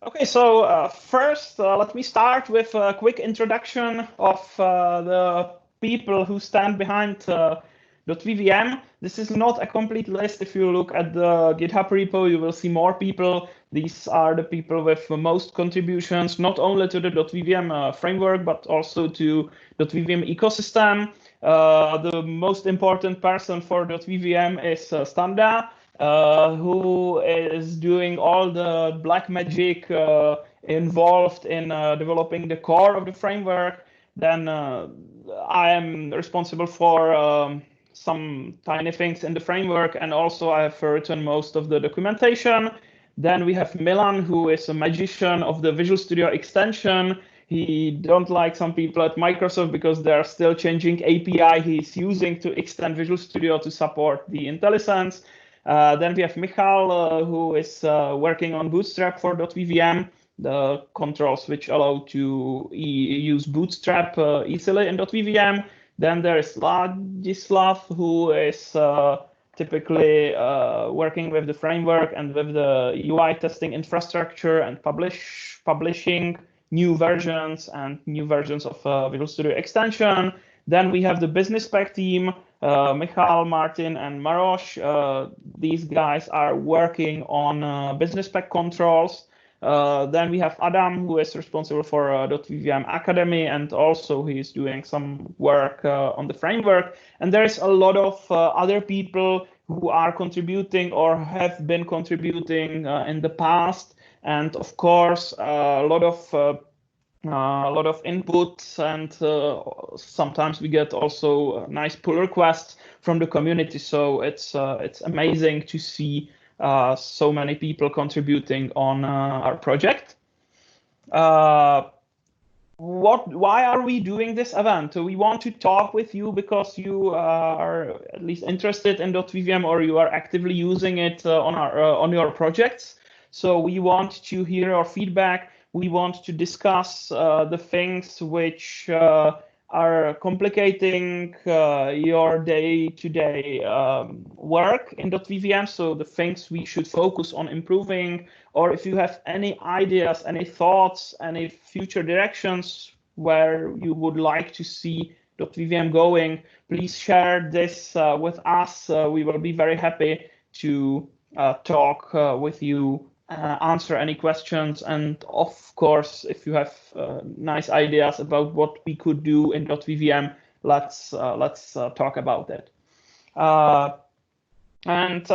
Okay, so first, let me start with a quick introduction of the people who stand behind .vvm. This is not a complete list. If you look at the GitHub repo, you will see more people. These are the people with the most contributions, not only to the .vvm framework, but also to .vvm ecosystem. The most important person for .vvm is Standa. Who is doing all the black magic involved in developing the core of the framework. Then I am responsible for some tiny things in the framework, and also I have written most of the documentation. Then we have Milan, who is a magician of the Visual Studio extension. He don't like some people at Microsoft because they're still changing API he's using to extend Visual Studio to support the IntelliSense. Then we have Michal, who is working on Bootstrap for .vvm, the controls which allow to use Bootstrap easily in .vvm. Then there is Ladislav, who is typically working with the framework and with the UI testing infrastructure and publishing new versions of Visual Studio extension. Then we have the business spec team, Michal, Martin, and Maroš. These guys are working on business spec controls. Then we have Adam, who is responsible for .vvm Academy, and also he's doing some work on the framework. And there's a lot of other people who are contributing or have been contributing in the past. And of course, a lot of inputs, and sometimes we get also nice pull requests from the community. So it's amazing to see so many people contributing on our project. Why are we doing this event? We want to talk with you because you are at least interested in .vvm, or you are actively using it on your projects. So we want to hear your feedback. We want to discuss the things which are complicating your day-to-day work in .vvm, so the things we should focus on improving, or if you have any ideas, any thoughts, any future directions where you would like to see .vvm going, please share this with us. We will be very happy to talk with you, answer any questions, and of course, if you have nice ideas about what we could do in .vvm, let's talk about it. And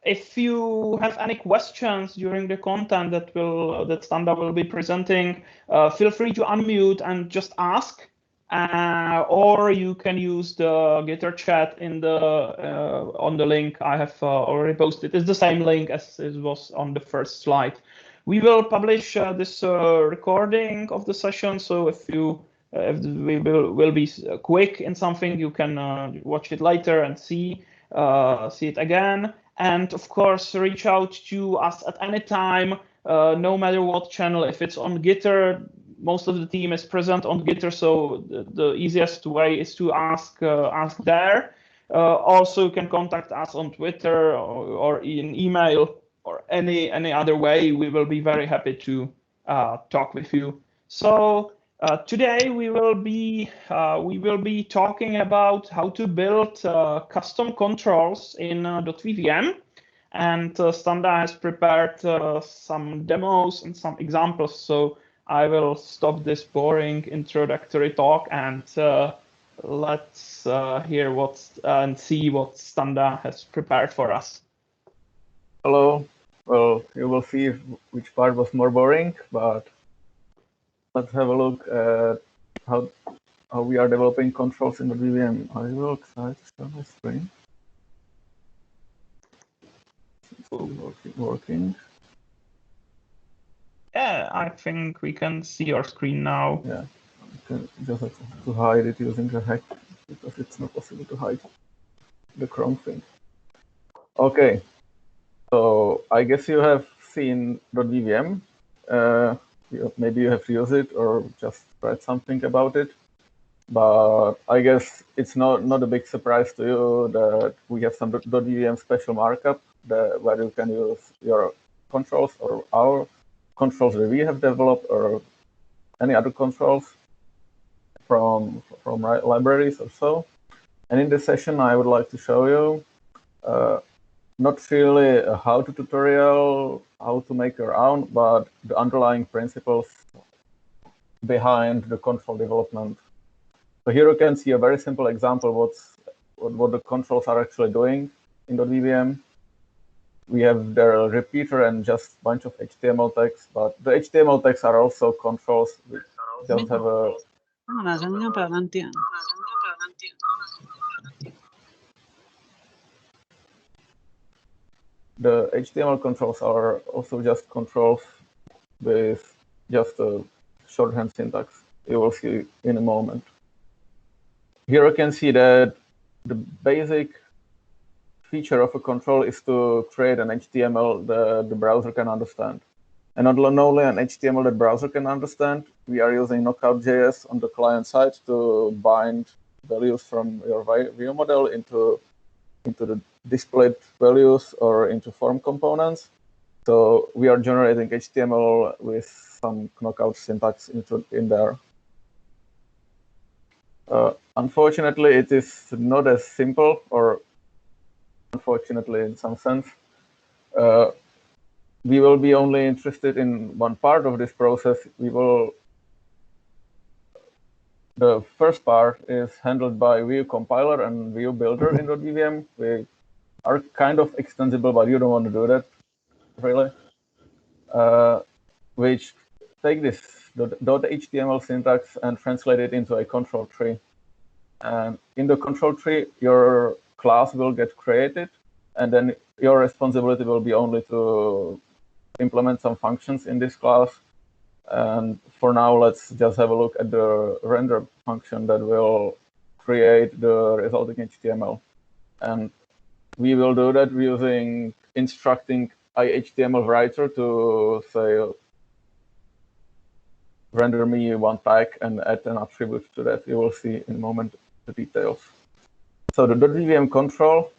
if you have any questions during the content that Standa will be presenting, feel free to unmute and just ask. Or you can use the Gitter chat in the on the link I have already posted. It's the same link as it was on the first slide. We will publish this recording of the session, so if we will be quick in something, you can watch it later and see it again. And of course, reach out to us at any time, no matter what channel. If it's on Gitter, most of the team is present on Gitter, so the easiest way is to ask there. Also, you can contact us on Twitter or in email or any other way. We will be very happy to talk with you. So today we will be talking about how to build custom controls in .vvm, and Standa has prepared some demos and some examples. So I will stop this boring introductory talk and let's hear and see what Standa has prepared for us. Hello. Well, you will see which part was more boring, but let's have a look at how we are developing controls in the DotVVM. I will try to start my screen. Working. Yeah, I think we can see your screen now. Yeah, you just have to hide it using the hack because it's not possible to hide the Chrome thing. Okay, so I guess you have seen .vvm. Maybe you have used it or just read something about it. But I guess it's not a big surprise to you that we have some .vvm special markup where you can use your controls or our controls that we have developed or any other controls from libraries or so. And in this session, I would like to show you not really a how-to tutorial, how to make your own, but the underlying principles behind the control development. So here you can see a very simple example what the controls are actually doing in .vvm. We have their repeater and just a bunch of HTML text, but the HTML text are also controls which just have a... The HTML controls are also just controls with just a shorthand syntax. You will see in a moment. Here you can see that the basic feature of a control is to create an HTML that the browser can understand. And not only an HTML that browser can understand, we are using Knockout.js on the client side to bind values from your view model into the displayed values or into form components. So we are generating HTML with some Knockout syntax in there. Unfortunately, it is not as simple, or unfortunately in some sense. We will be only interested in one part of this process. The first part is handled by Vue compiler and Vue builder in .vvm. We are kind of extensible, but you don't want to do that, really. Which take this .html syntax and translate it into a control tree. And in the control tree, your class will get created, and then your responsibility will be only to implement some functions in this class. And for now, let's just have a look at the render function that will create the resulting HTML. And we will do that using instructing HTML writer to say, render me one tag and add an attribute to that. You will see in a moment the details. So the .vvm control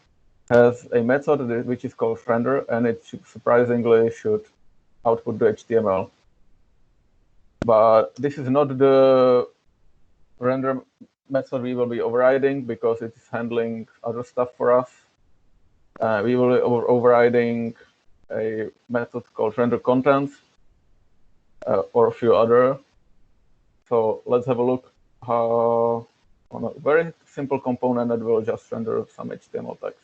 has a method which is called render, and it surprisingly should output the HTML. But this is not the render method we will be overriding because it is handling other stuff for us. We will be overriding a method called render contents or a few other. So let's have a look how on a very simple component that will just render some HTML text.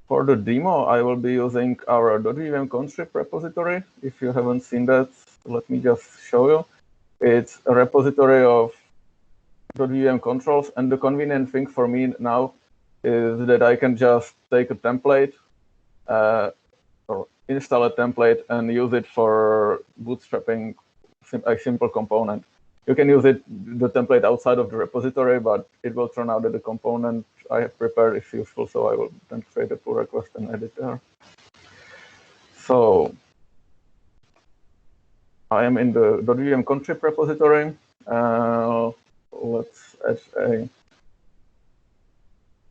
For the demo, I will be using our .vvm contrib repository. If you haven't seen that, let me just show you. It's a repository of .vvm controls, and the convenient thing for me now is that I can just take a template or install a template and use it for bootstrapping a simple component. You can use the template outside of the repository, but it will turn out that the component I have prepared is useful, so I will then create a pull request and edit there. So I am in the .vvm contrib repository. Let's add a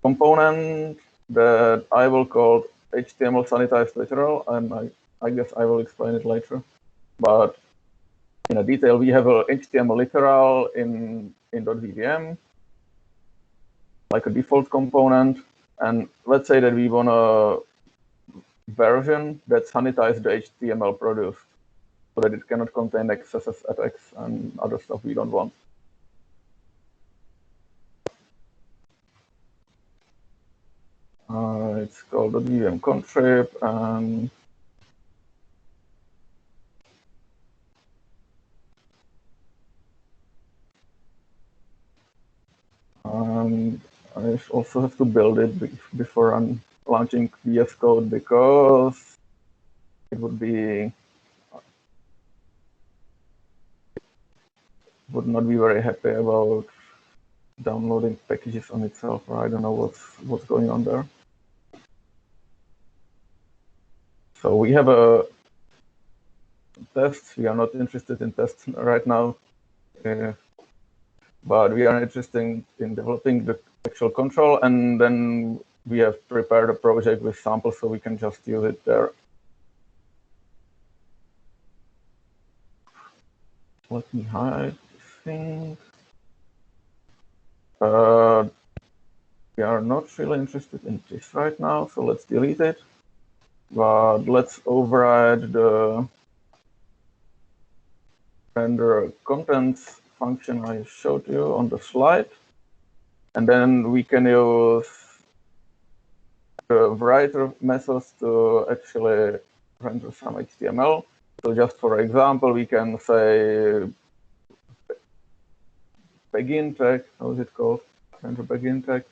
component that I will call HTML SanitizedHtmlLiteral, and I guess I will explain it later. But in a detail, we have a HTML literal in .vvm, like a default component. And let's say that we want a version that sanitizes the HTML produced so that it cannot contain excesses, attacks, and other stuff we don't want. It's called .vvm contrib, and I also have to build it before I'm launching VS Code because it would not be very happy about downloading packages on itself, or I don't know what's going on there. So we have a test. We are not interested in tests right now, but we are interested in developing the actual control, and then we have prepared a project with samples so we can just use it there. Let me hide this thing. We are not really interested in this right now, so let's delete it. But let's override the render contents function I showed you on the slide. And then we can use the writer methods to actually render some HTML. So just for example, we can say begin tag, how is it called? Render begin tag.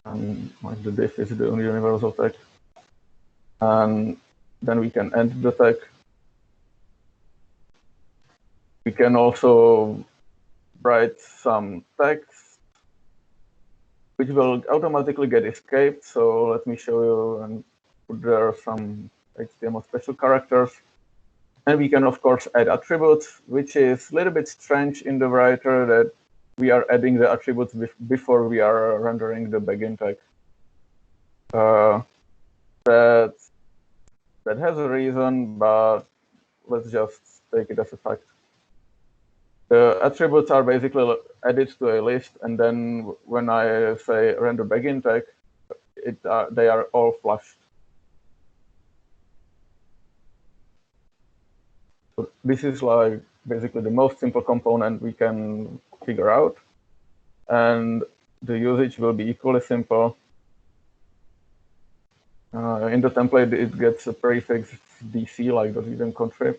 And like the diff is the universal tag. And then we can end the tag. We can also write some text, which will automatically get escaped. So let me show you and put there some HTML special characters. And we can, of course, add attributes, which is a little bit strange in the writer that we are adding the attributes before we are rendering the begin tag. That has a reason, but let's just take it as a fact. The attributes are basically added to a list, and then when I say render begin tag, they are all flushed. So this is like basically the most simple component we can figure out, and the usage will be equally simple. In the template, it gets a prefix DC, like .vvm contrib.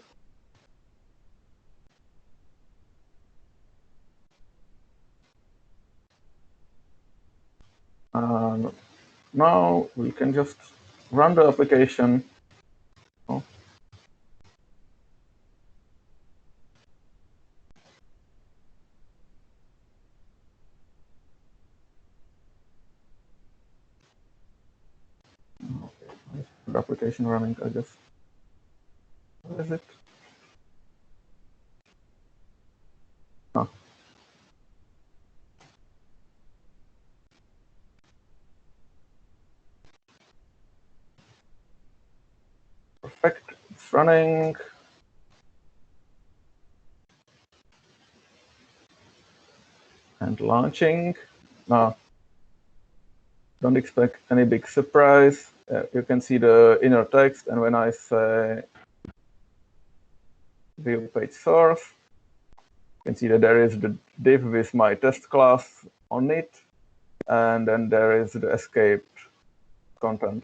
And now we can just run the application. Oh. The application running, I guess. Where is it? Oh. Perfect, it's running. And launching. Now, don't expect any big surprise. You can see the inner text, and when I say view page source, you can see that there is the div with my test class on it, and then there is the escaped content.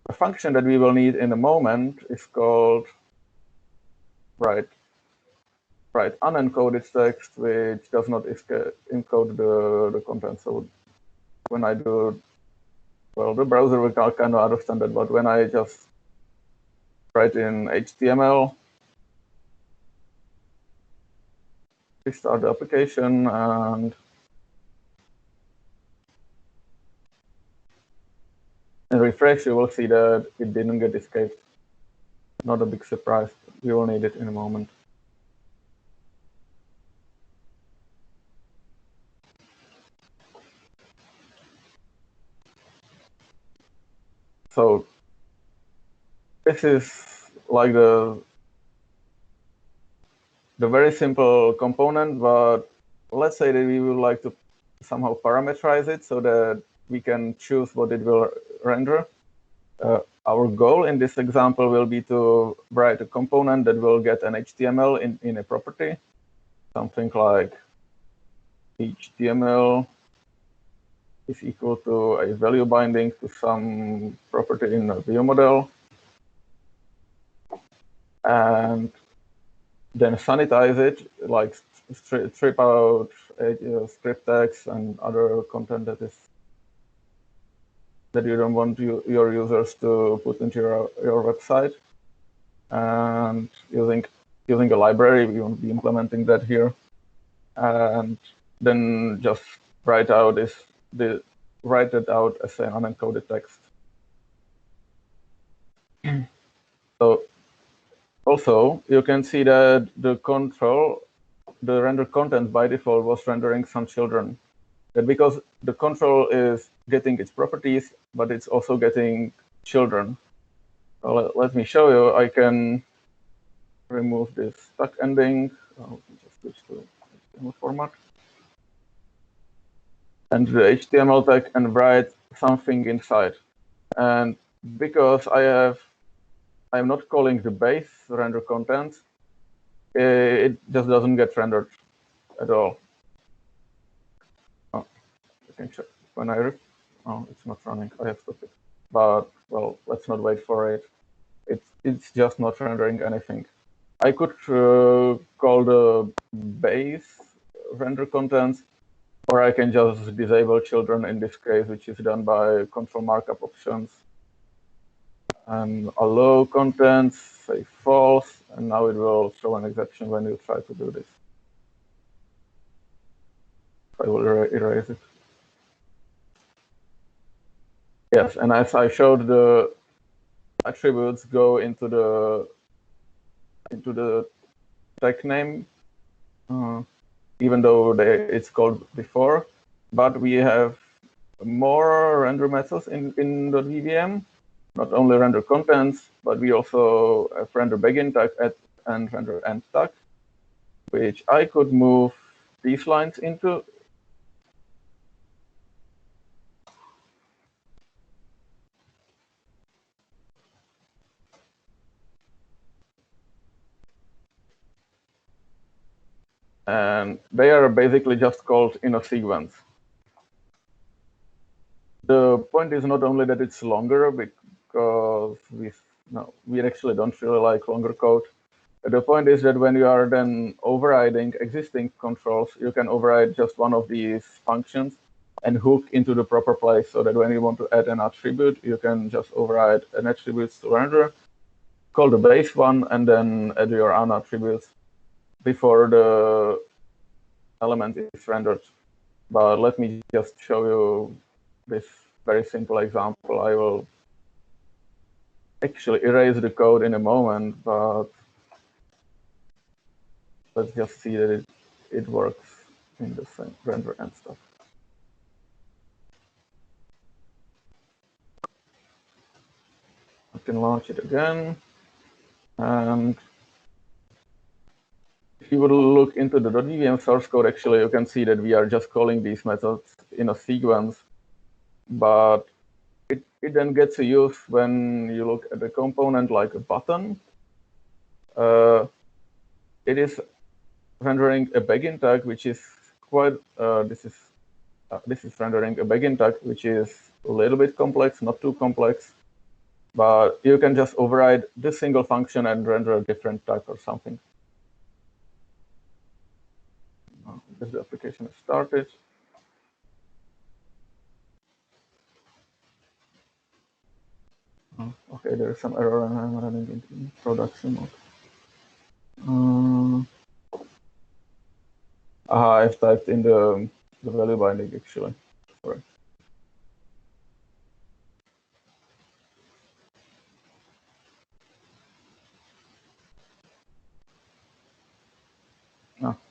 A function that we will need in a moment is called write unencoded text, which does not encode the content. So when I do, well, the browser will kind of understand that, but when I just write in HTML, restart the application, and refresh, you will see that it didn't get escaped. Not a big surprise. We will need it in a moment. So this is like the very simple component, but let's say that we would like to somehow parameterize it so that we can choose what it will render. Our goal in this example will be to write a component that will get an HTML in a property, something like HTML is equal to a value binding to some property in a view model, and then sanitize it, like strip out script tags and other content that you don't want your users to put into your website. And using a library, we won't be implementing that here. And then just write it out as an unencoded text. So also, you can see that the render content by default was rendering some children. That because the control is getting its properties, but it's also getting children. So let me show you. I can remove this stuck ending. Just switch to HTML format. And the HTML tag and write something inside. And because I'm not calling the base render content, it just doesn't get rendered at all. Oh, you can check when oh, it's not running. I have stopped it. But well, let's not wait for it. It's just not rendering anything. I could call the base render contents, or I can just disable children in this case, which is done by control markup options. And allow contents, say false, and now it will throw an exception when you try to do this. I will erase it. Yes, and as I showed, the attributes go into the tag name, even though it's called before. But we have more render methods in DotVVM. Not only render contents, but we also have render begin tag and render end tag, which I could move these lines into. And they are basically just called in a sequence. The point is not only that it's longer, because we actually don't really like longer code. The point is that when you are then overriding existing controls, you can override just one of these functions and hook into the proper place, so that when you want to add an attribute, you can just override an attribute to render, call the base one, and then add your own attributes before the element is rendered. But let me just show you this very simple example. I will actually erase the code in a moment, but let's just see that it works in the same render and stuff. I can launch it again. And if you would look into the .vvm source code, actually, you can see that we are just calling these methods in a sequence. But it then gets a use when you look at a component like a button. It is rendering a begin tag, which is quite, this is rendering a begin tag, which is a little bit complex, not too complex. But you can just override this single function and render a different tag or something. Because the application is started. Okay, there is some error and I'm running into production mode. I've typed in the value binding actually. Sorry.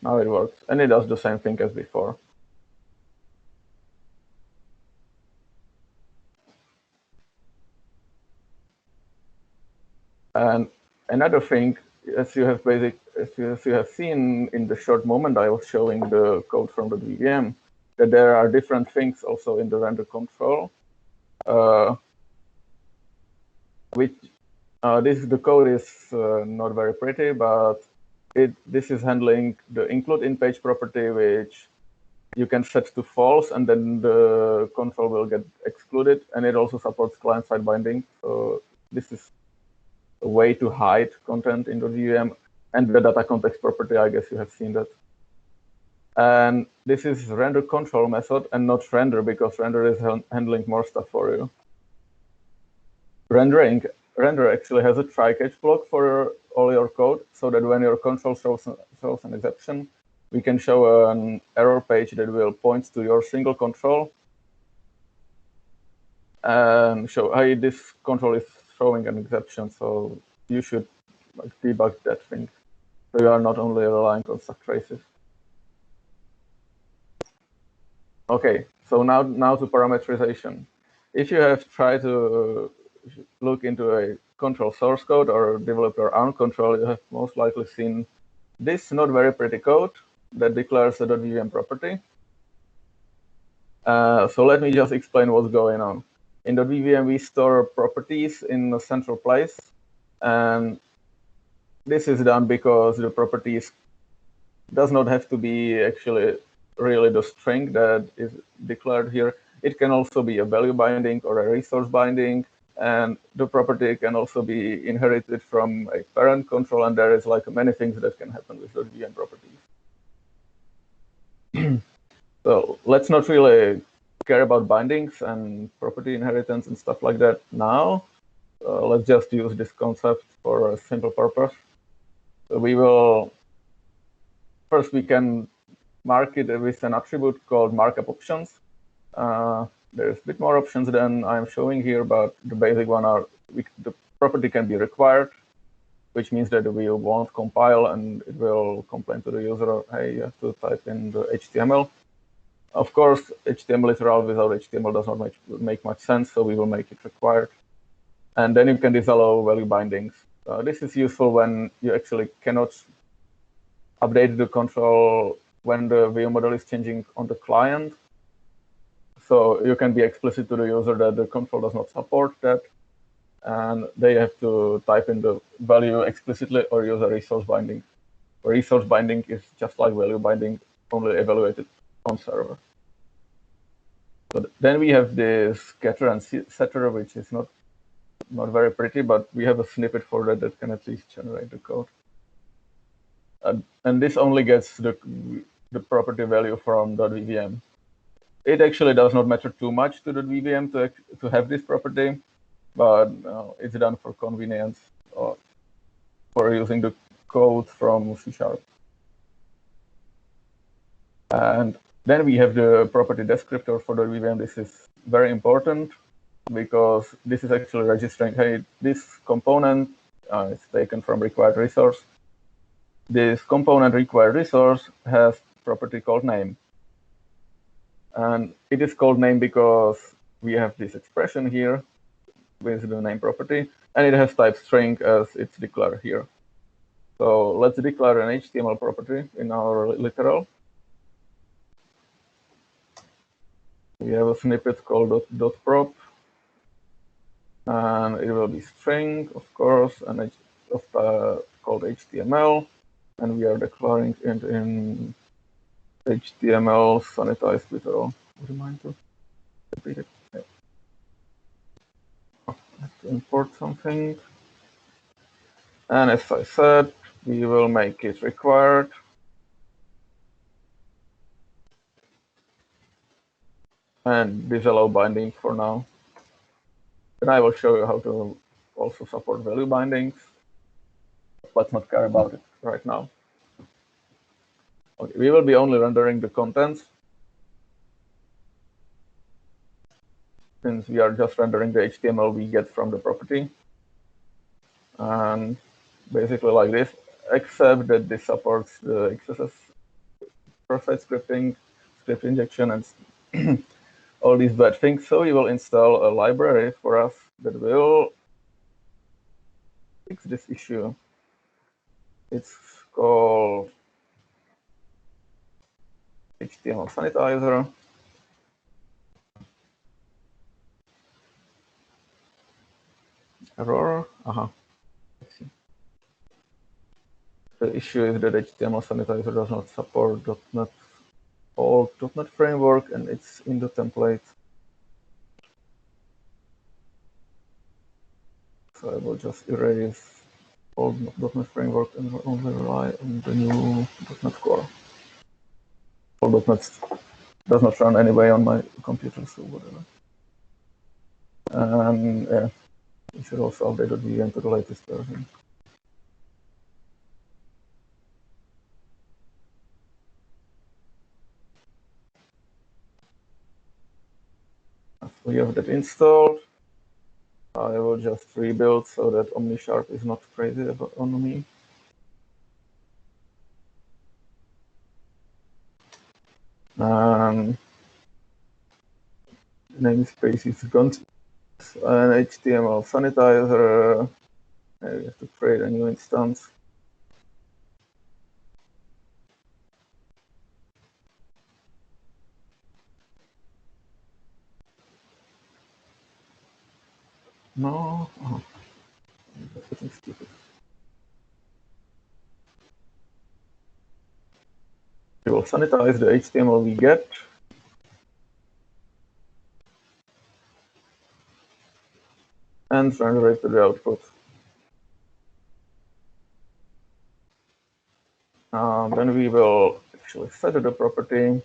Now it works, and it does the same thing as before. And another thing, as you have seen in the short moment I was showing the code from the DVM, that there are different things also in the render control. The code is not very pretty, but this is handling the include in page property, which you can set to false, and then the control will get excluded. And it also supports client-side binding. So this is a way to hide content in the VM. And the data context property, I guess you have seen that. And this is render control method and not render, because render is handling more stuff for you. Render actually has a try-catch block for all your code, so that when your control shows an exception, we can show an error page that will point to your single control and show, hey, this control is throwing an exception, so you should debug that thing. So you are not only relying on stack traces. Okay, so now to parameterization. If you have tried to look into a control source code or developer ARM control, you have most likely seen this not very pretty code that declares a .vvm property. So let me just explain what's going on. In .vvm, we store properties in a central place, and this is done because the properties does not have to be actually really the string that is declared here. It can also be a value binding or a resource binding, and the property can also be inherited from a parent control, and there is like many things that can happen with .vvm properties. So let's not really care about bindings and property inheritance and stuff like that now. Let's just use this concept for a simple purpose. So first we can mark it with an attribute called markup options. There's a bit more options than I'm showing here, but the basic one are the property can be required, which means that we won't compile and it will complain to the user, hey, you have to type in the HTML. Of course, HTML_literal without HTML does not make much sense, so we will make it required. And then you can disallow value bindings. This is useful when you actually cannot update the control when the view model is changing on the client. So you can be explicit to the user that the control does not support that, and they have to type in the value explicitly or use a resource binding. A resource binding is just like value binding, only evaluated on server. So then we have this getter and setter, which is not very pretty, but we have a snippet for that can at least generate the code. And this only gets the property value from .vvm. It actually does not matter too much to .vvm to have this property, but it's done for convenience or for using the code from C#. And then we have the property descriptor for .vvm. This is very important because this is actually registering, hey, this component is taken from required resource. This component required resource has property called name. And it is called name because we have this expression here with the name property, and it has type string as it's declared here. So let's declare an HTML property in our literal. We have a snippet called .prop, and it will be string, of course, and called HTML, and we are declaring it in HTML SanitizedHtmlLiteral. Would you mind to repeat it? Yeah. I have to import something. And as I said, we will make it required. And disallow binding for now. Then I will show you how to also support value bindings. Let's not care about it right now. Okay, we will be only rendering the contents, since we are just rendering the HTML we get from the property. And basically like this, except that this supports the XSS cross-site scripting, script injection, and all these bad things. So we will install a library for us that will fix this issue. It's called HTML sanitizer. Error. The issue is that HTML sanitizer does not support .NET or .NET framework, and it's in the template. So I will just erase old .NET framework and only rely on the new .NET Core. Old .NET does not run anyway on my computer, so whatever. And yeah, we should also update .vvm to the latest version. We have that installed. I will just rebuild so that OmniSharp is not crazy on me. Namespace is gone. An HTML sanitizer. We have to create a new instance. No, oh, that's getting stupid. We will sanitize the HTML we get. And render it to the output. Then we will actually set the property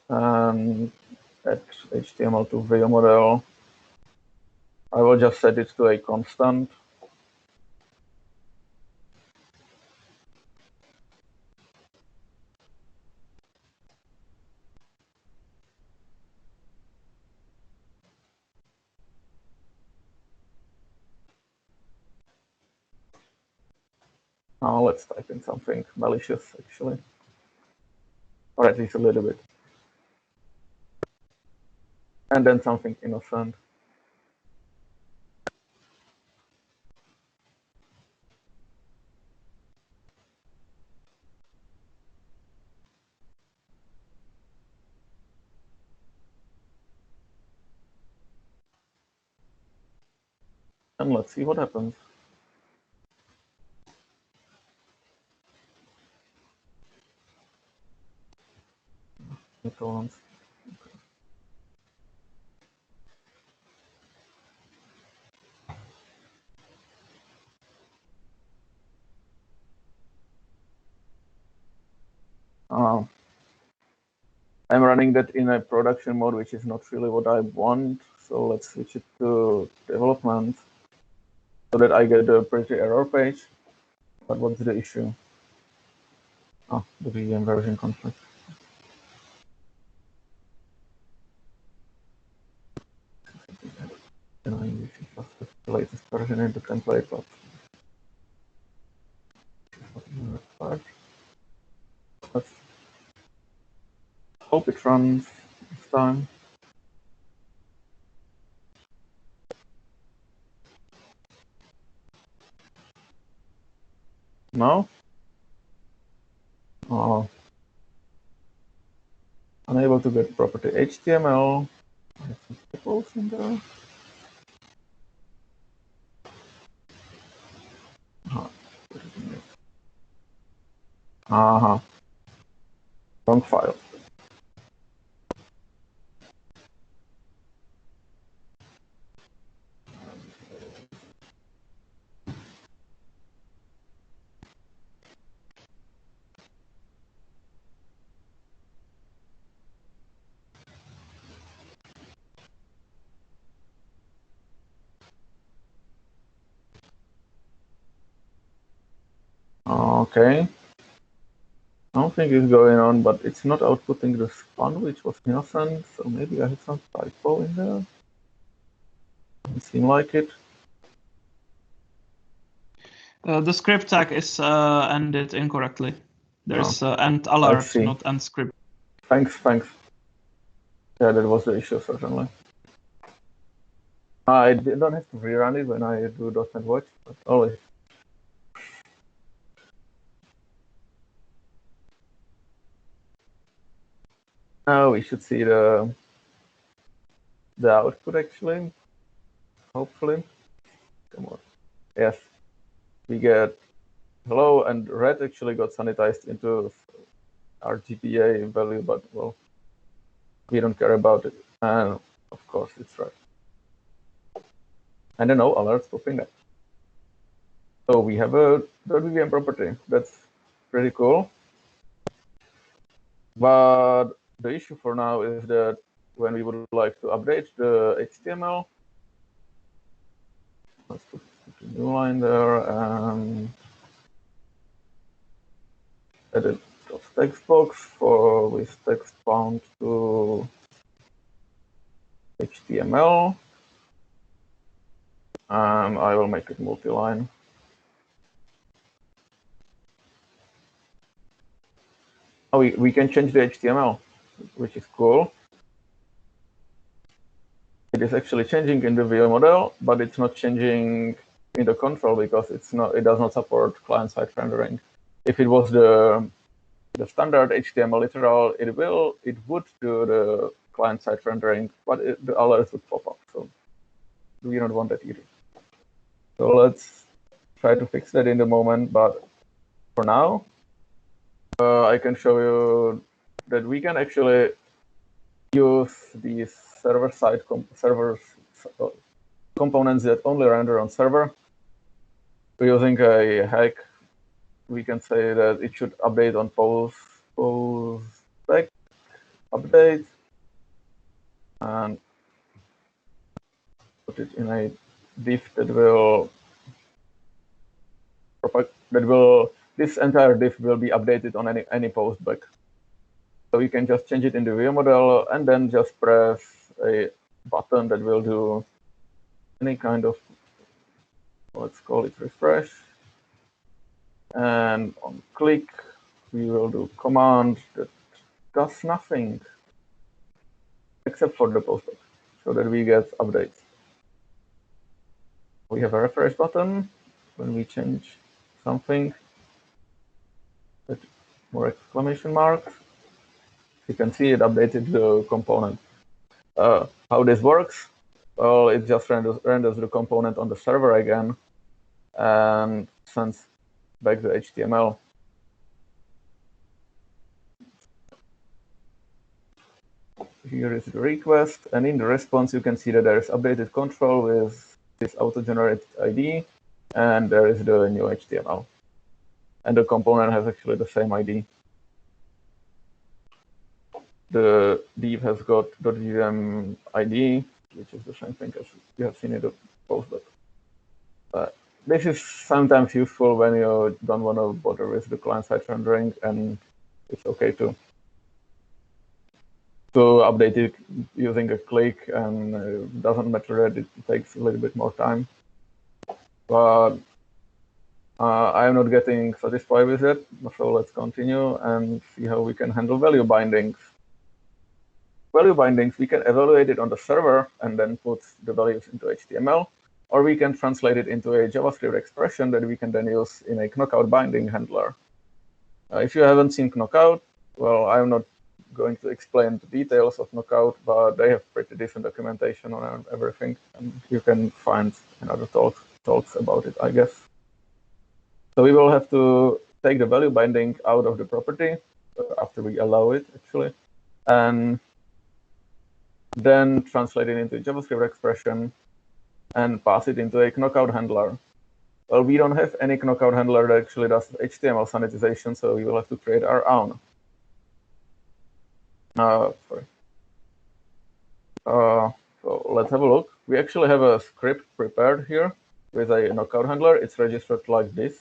and add HTML to view model. I will just set it to a constant. Now let's type in something malicious, actually, or at least a little bit. And then something innocent. And let's see what happens. Colons. I'm running that in a production mode, which is not really what I want. So let's switch it to development so that I get a pretty error page. But what's the issue? Oh, the VM version conflict. Annoying, which is just the latest version in the template, but let's hope it runs this time. No? Oh. Unable to get property HTML. I have some typos in there. Wrong file. Okay. Something is going on, but it's not outputting the span, which was innocent. So maybe I had some typo in there. Doesn't seem like it. The script tag is ended incorrectly. There's end alert, not end script. Thanks. Yeah, that was the issue, certainly. I don't have to rerun it when I do .NET Watch, but always. Now we should see the output actually. Hopefully. Come on. Yes. We get hello, and red actually got sanitized into our GPA value, but well, we don't care about it. And of course it's red. And then no alerts popping up. So we have a DotVVM property. That's pretty cool. But the issue for now is that when we would like to update the HTML, let's put a new line there and edit text box for with text bound to HTML. I will make it multi-line. Oh, we can change the HTML, which is cool. It is actually changing in the view model, but it's not changing in the control because it does not support client-side rendering. If it was the standard HTML literal, it would do the client-side rendering, but the alerts would pop up. So we don't want that either. So let's try to fix that in the moment. But for now, I can show you that we can actually use these server-side components that only render on server. We're using a hack. We can say that it should update on pose spec update and put it in a diff that will this entire diff will be updated on any post back. So we can just change it in the view model and then just press a button that will do any kind of, let's call it refresh. And on click, we will do command that does nothing except for the post back, so that we get updates. We have a refresh button when we change something with more exclamation marks. You can see it updated the component. How this works? Well, it just renders the component on the server again and sends back the HTML. Here is the request, and in the response, you can see that there is updated control with this auto-generated ID, and there is the new HTML. And the component has actually the same ID. The div has got .vvm ID, which is the same thing as you have seen in the post. But this is sometimes useful when you don't want to bother with the client-side rendering, and it's okay to update it using a click, and it doesn't matter that it takes a little bit more time. But I'm not getting satisfied with it, so let's continue and see how we can handle value bindings. Value bindings, we can evaluate it on the server and then put the values into HTML, or we can translate it into a JavaScript expression that we can then use in a knockout binding handler. If you haven't seen knockout, well, I'm not going to explain the details of knockout, but they have pretty decent documentation on everything, and you can find another talks about it, I guess. So we will have to take the value binding out of the property after we allow it, actually, and then translate it into a JavaScript expression and pass it into a knockout handler. Well, we don't have any knockout handler that actually does HTML sanitization, so we will have to create our own. So let's have a look. We actually have a script prepared here with a knockout handler. It's registered like this.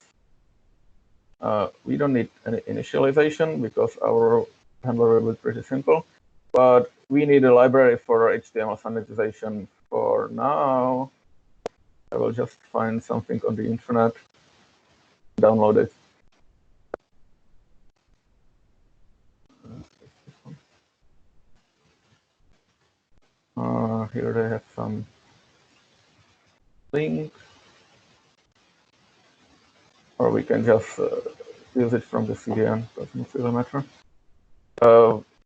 We don't need any initialization because our handler will be pretty simple. But we need a library for HTML sanitization for now. I will just find something on the internet, download it. Here they have some links, or we can just use it from the CDN, doesn't really matter.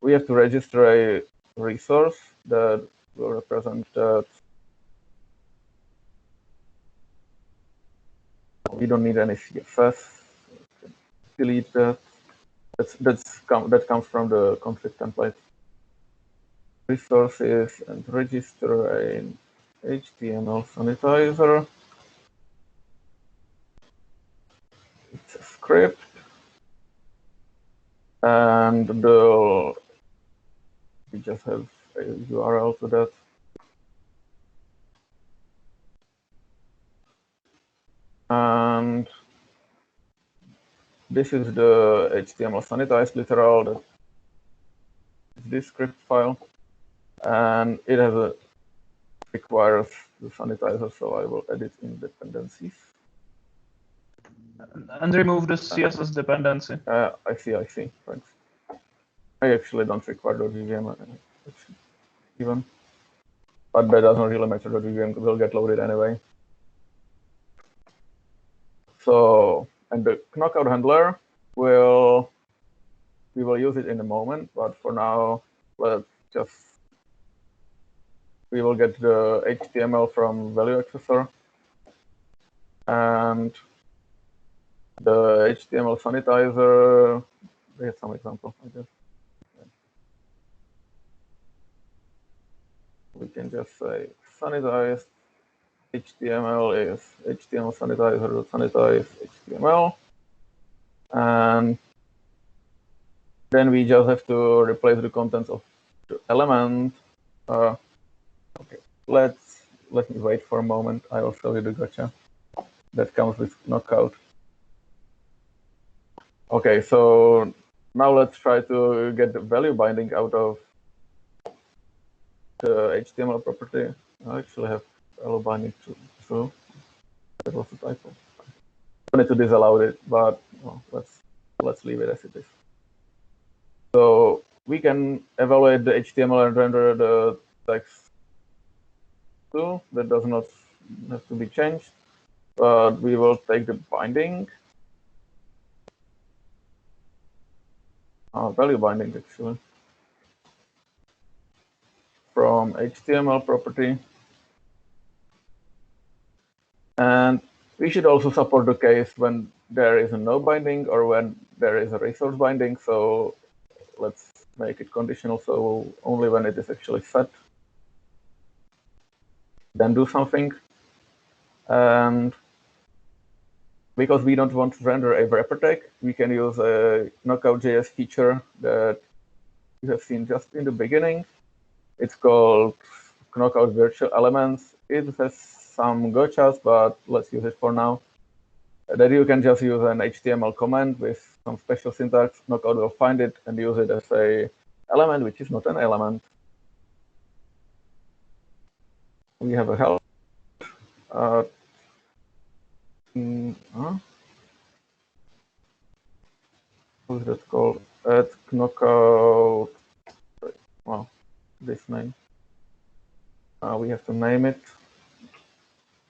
We have to register a resource that will represent that we don't need any CSS. Delete that. That comes from the config template. Resources and register an HTML sanitizer. It's a script, and we just have a URL to that. And this is the HTML SanitizedLiteral, that is this script file, and it requires the sanitizer, so I will edit in dependencies. And remove the CSS dependency. I see, thanks. I actually don't require DotVVM even. but that doesn't really matter. DotVVM will get loaded anyway. So, and the knockout handler we will use it in a moment, but for now, let's just, we will get the HTML from value accessor and the HTML sanitizer. We have some example, I guess. We can just say sanitized HTML is HTML sanitizer.sanitize HTML. And then we just have to replace the contents of the element. Okay, let me wait for a moment. I will show you the gotcha that comes with knockout. Okay, so now let's try to get the value binding out of the HTML property. I actually have value binding too, so that was a typo. I need to disallow it, but well, let's leave it as it is. So we can evaluate the HTML and render the text too. That does not have to be changed, but we will take the binding, value binding actually, from HTML property. And we should also support the case when there is a no binding or when there is a resource binding. So let's make it conditional. So only when it is actually set, then do something. And because we don't want to render a wrapper tag, we can use a knockout.js feature that you have seen just in the beginning. It's called knockout virtual elements. It has some gotchas, but let's use it for now. That you can just use an HTML comment with some special syntax. Knockout will find it and use it as a element, which is not an element. We have a help. What's that called? At knockout. Well, this name. We have to name it.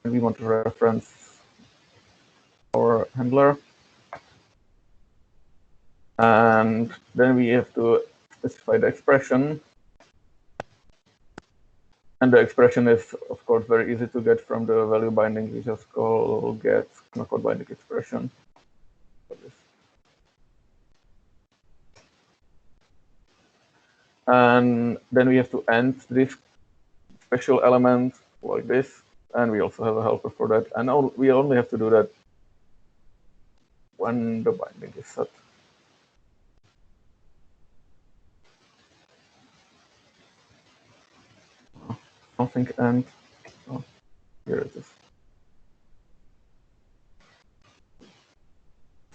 And we want to reference our handler. And then we have to specify the expression. And the expression is, of course, very easy to get from the value binding. We just call get knockout binding expression. And then we have to end this special element like this. And we also have a helper for that. And we only have to do that when the binding is set. Something end. Oh, here it is.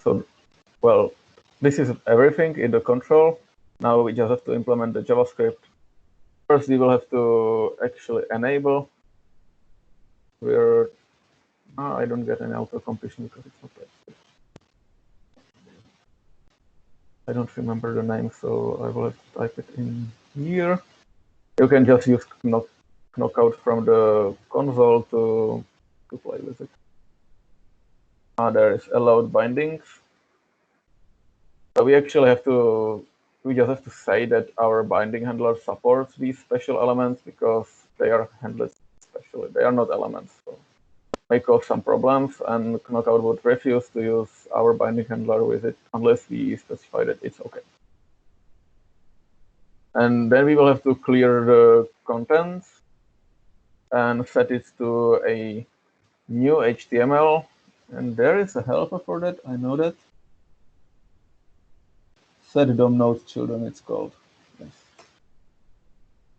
So, well, this is everything in the control. Now we just have to implement the JavaScript. First, we will have to actually enable. I don't get any auto completion because it's not that. I don't remember the name, so I will have to type it in here. You can just use knockout from the console to play with it. There is allowed bindings. So we actually have to, we just have to say that our binding handler supports these special elements because they are handled specially. They are not elements. So may cause some problems, and knockout would refuse to use our binding handler with it unless we specify that it's okay. And then we will have to clear the contents and set it to a new HTML. And there is a helper for that, I know that. Set DOM node children, it's called. Yes.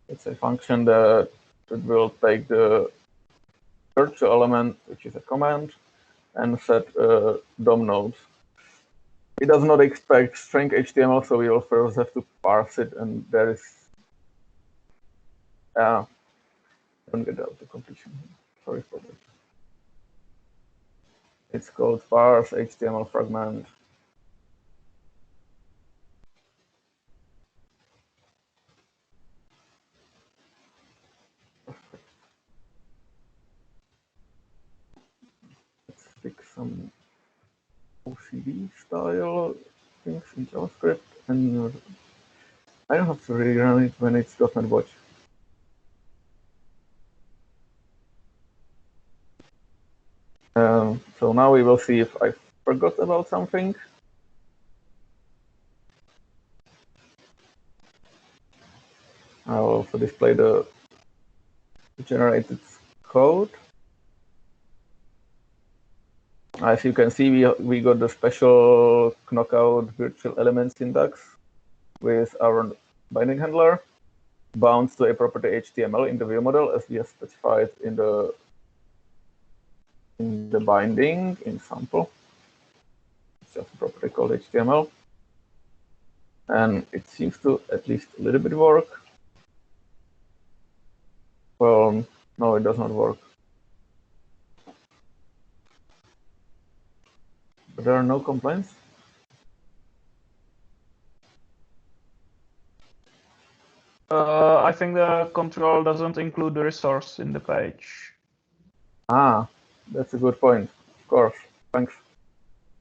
It's a function that will take the virtual element, which is a command, and set DOM nodes. It does not expect string HTML, so we will first have to parse it, and there is. I don't get out the completion. Sorry for that. It's called parse HTML fragment. some OCD style things in JavaScript, and I don't have to rerun it when it's .NET Watch. So now we will see if I forgot about something. I'll also display the generated code. As you can see, we got the special knockout virtual element syntax with our binding handler bound to a property HTML in the view model as we have specified in the binding in sample. It's just a property called HTML. And it seems to at least a little bit work. Well, no, it does not work. But there are no complaints. I think the control doesn't include the resource in the page. Ah, that's a good point. Of course, thanks.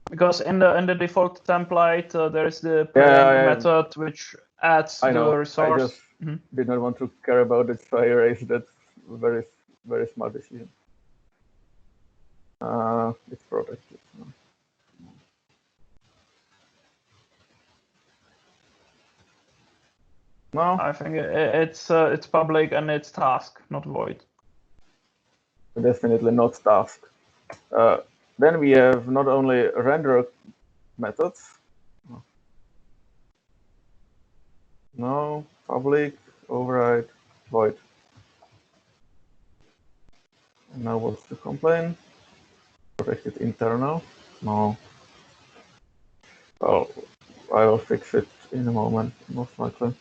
Because in the default template, there is the parent method which adds the resource. I just did not want to care about it, so I erased that. Very, very smart decision. It's protected. No, I think it's public and it's task, not void. Definitely not task. Then we have not only render methods. No, public, override, void. And now what's the complaint? Protected internal. No. Well, I will fix it in a moment, most likely.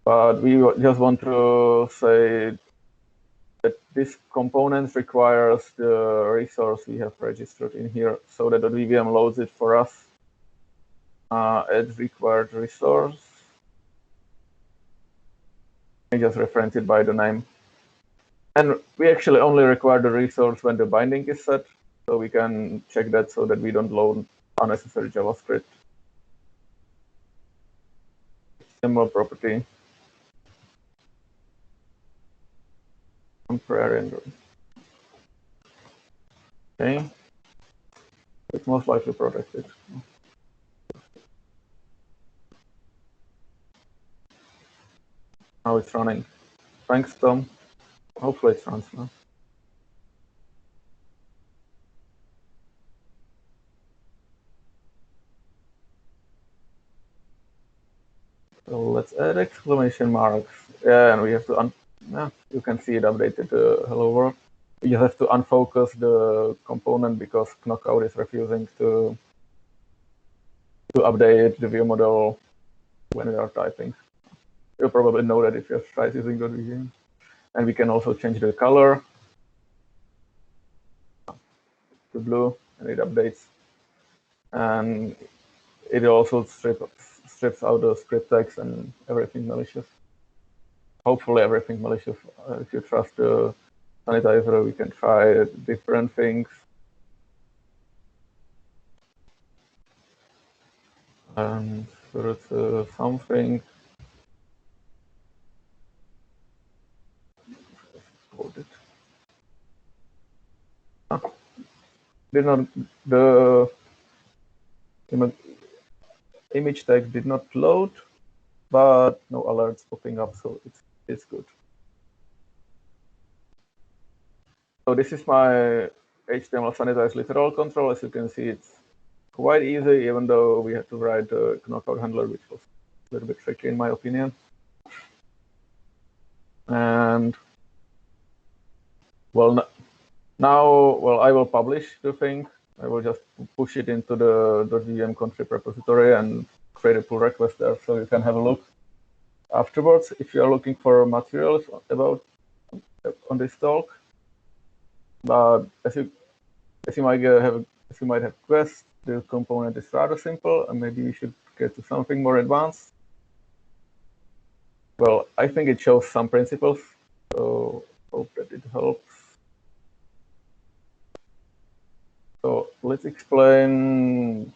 But we just want to say that this component requires the resource we have registered in here so that the DotVVM loads it for us. Add required resource. I just reference it by the name. And we actually only require the resource when the binding is set, so we can check that so that we don't load unnecessary JavaScript. Symbol property. Temporary. Okay. It's most likely protected. Now it's running. Thanks, Tom. Hopefully it runs now. So let's add exclamation marks. Yeah, and we have to you can see it updated the hello world. You have to unfocus the component because knockout is refusing to update the view model when we are typing. You'll probably know that if you have tried using DotVVM. And we can also change the color to blue, and it updates. And it also strips out the script text and everything malicious. Hopefully everything malicious. If you trust the sanitizer, we can try different things. And so it's something. Did not the image tag did not load, but no alerts popping up, so it's good. So this is my HTML SanitizedHtmlLiteral control. As you can see, it's quite easy, even though we had to write a knockout handler, which was a little bit tricky in my opinion. And well, now I will publish the thing. I will just push it into the .vvm contrib repository and create a pull request there, so you can have a look afterwards if you are looking for materials about on this talk. But as you might have guessed, the component is rather simple, and maybe you should get to something more advanced. Well, I think it shows some principles, so hope that it helps. So let's explain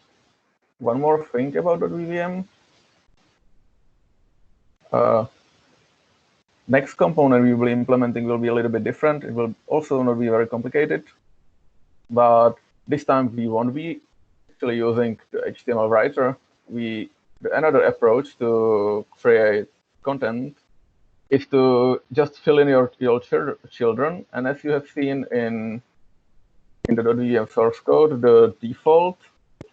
one more thing about DotVVM. Next component we will be implementing will be a little bit different. It will also not be very complicated, but this time we won't be actually using the HTML writer. Another approach to create content is to just fill in your children. And as you have seen in the DotVVM source code, the default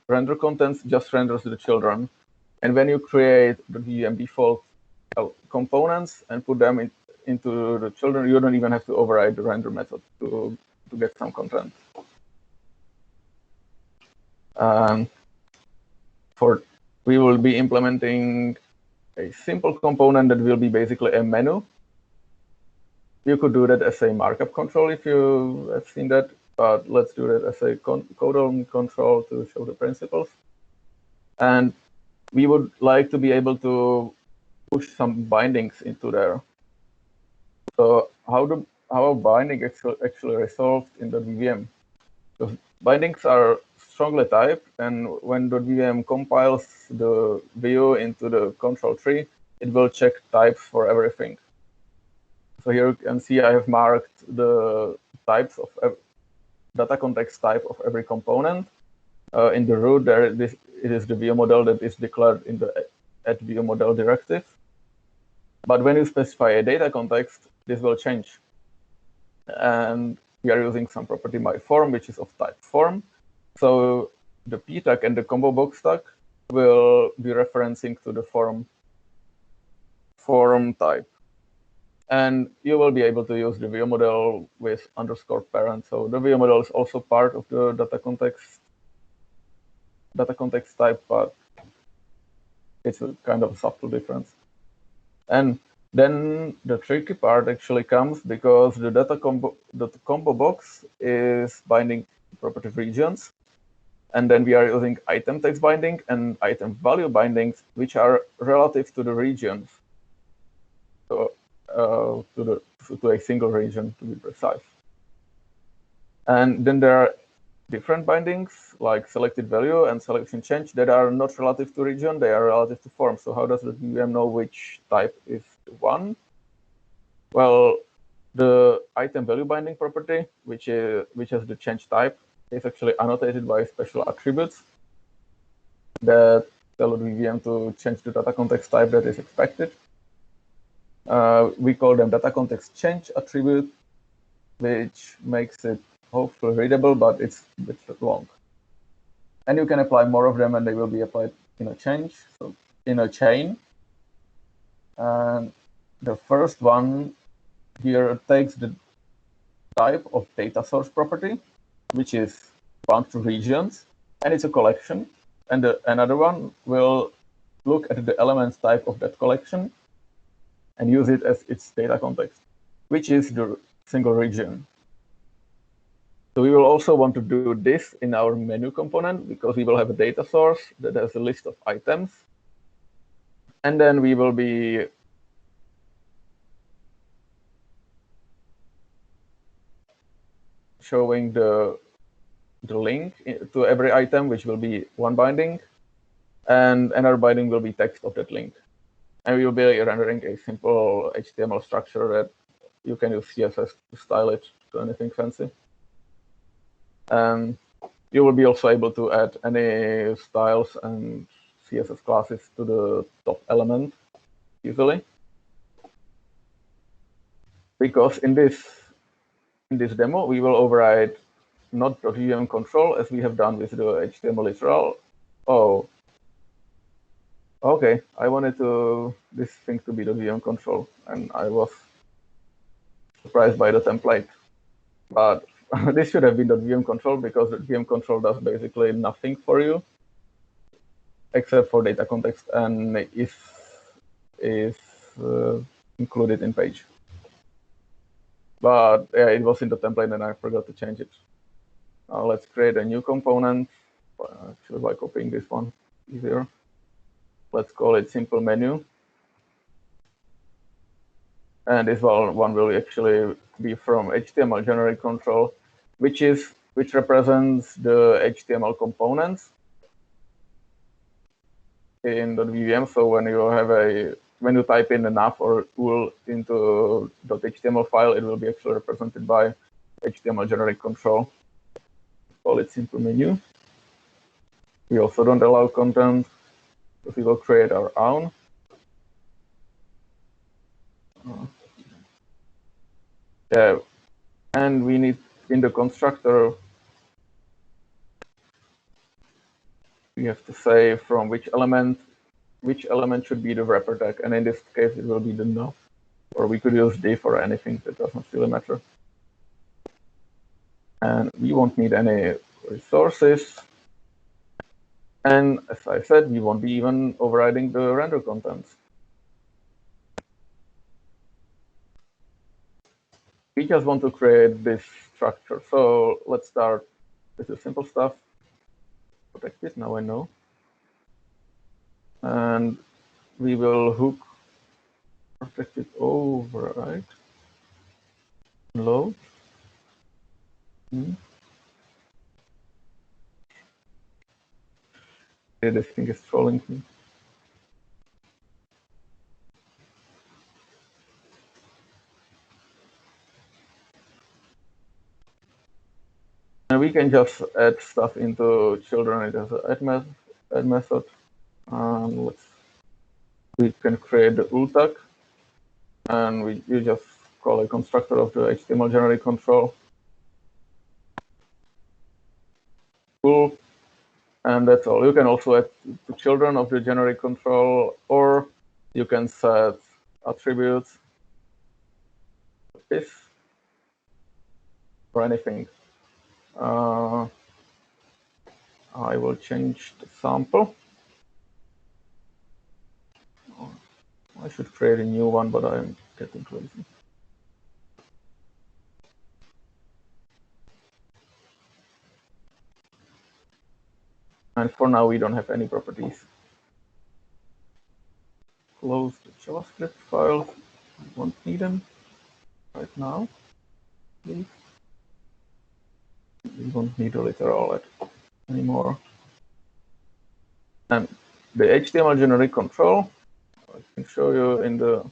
render contents just renders the children. And when you create the DotVVM default components and put them into the children, you don't even have to override the render method to get some content. We will be implementing a simple component that will be basically a menu. You could do that as a markup control if you have seen that, but let's do that as a code control to show the principles. And we would like to be able to push some bindings into there. So how are binding actually resolved in the DotVVM? So bindings are strongly typed, and when DotVVM compiles the view into the control tree, it will check types for everything. So here you can see I have marked the types of data context type of every component. In the root, it is the view model that is declared in the @view model directive. But when you specify a data context, this will change. And we are using some property myForm, which is of type form. So the p tag and the combo box tag will be referencing to the form type. And you will be able to use the view model with _parent. So the view model is also part of the data context type, but it's a kind of a subtle difference. And then the tricky part actually comes because the combo box is binding property regions. And then we are using item text binding and item value bindings, which are relative to the regions. So to a single region, to be precise. And then there are different bindings like selected value and selection change that are not relative to region, they are relative to form. So how does the DVM know which type is the one? Well, the item value binding property, which has the change type, is actually annotated by special attributes that tell the DVM to change the data context type that is expected. We call them data context change attribute, which makes it hopefully readable, but it's a bit long. And you can apply more of them, and they will be applied in a chain. And the first one here takes the type of data source property, which is bound to regions, and it's a collection. And another one will look at the elements type of that collection and use it as its data context, which is the single region. So we will also want to do this in our menu component because we will have a data source that has a list of items. And then we will be showing the link to every item, which will be one binding. And another binding will be text of that link. And we will be rendering a simple HTML structure that you can use CSS to style it to anything fancy. And you will be also able to add any styles and CSS classes to the top element easily. Because in this demo, we will override not .vm control as we have done with the HTML_literal. Oh, okay. I wanted this thing to be the .vm control, and I was surprised by the template. But this should have been .vm control because the .vm control does basically nothing for you except for data context and is included in page. But yeah, it was in the template and I forgot to change it. Now let's create a new component. Actually, by copying this one, easier. Let's call it simple menu. And this one will actually be from HTML generic control, which is which represents the HTML components in .vvm. So when you type in a nav or tool into .html file, it will be actually represented by HTML generic control. Call it simple menu. We also don't allow content, but we will create our own. Yeah, and we need in the constructor, we have to say from which element should be the wrapper tag, and in this case it will be the nav, or we could use div or anything, that doesn't really matter. And we won't need any resources. And as I said, we won't be even overriding the render contents. We just want to create this structure. So let's start with the simple stuff. Protect it, now I know. And we will hook protected override. Load. This thing is trolling me. And we can just add stuff into children. It has an add method. We can create the ult tag, and you just call a constructor of the HTML generic control. Cool. And that's all. You can also add to children of the generic control, or you can set attributes, this, or anything. I will change the sample. I should create a new one, but I'm getting crazy. And for now, we don't have any properties. Close the JavaScript files. I won't need them right now, please. We don't need a literal anymore. And the HTML generic control, I can show you in the.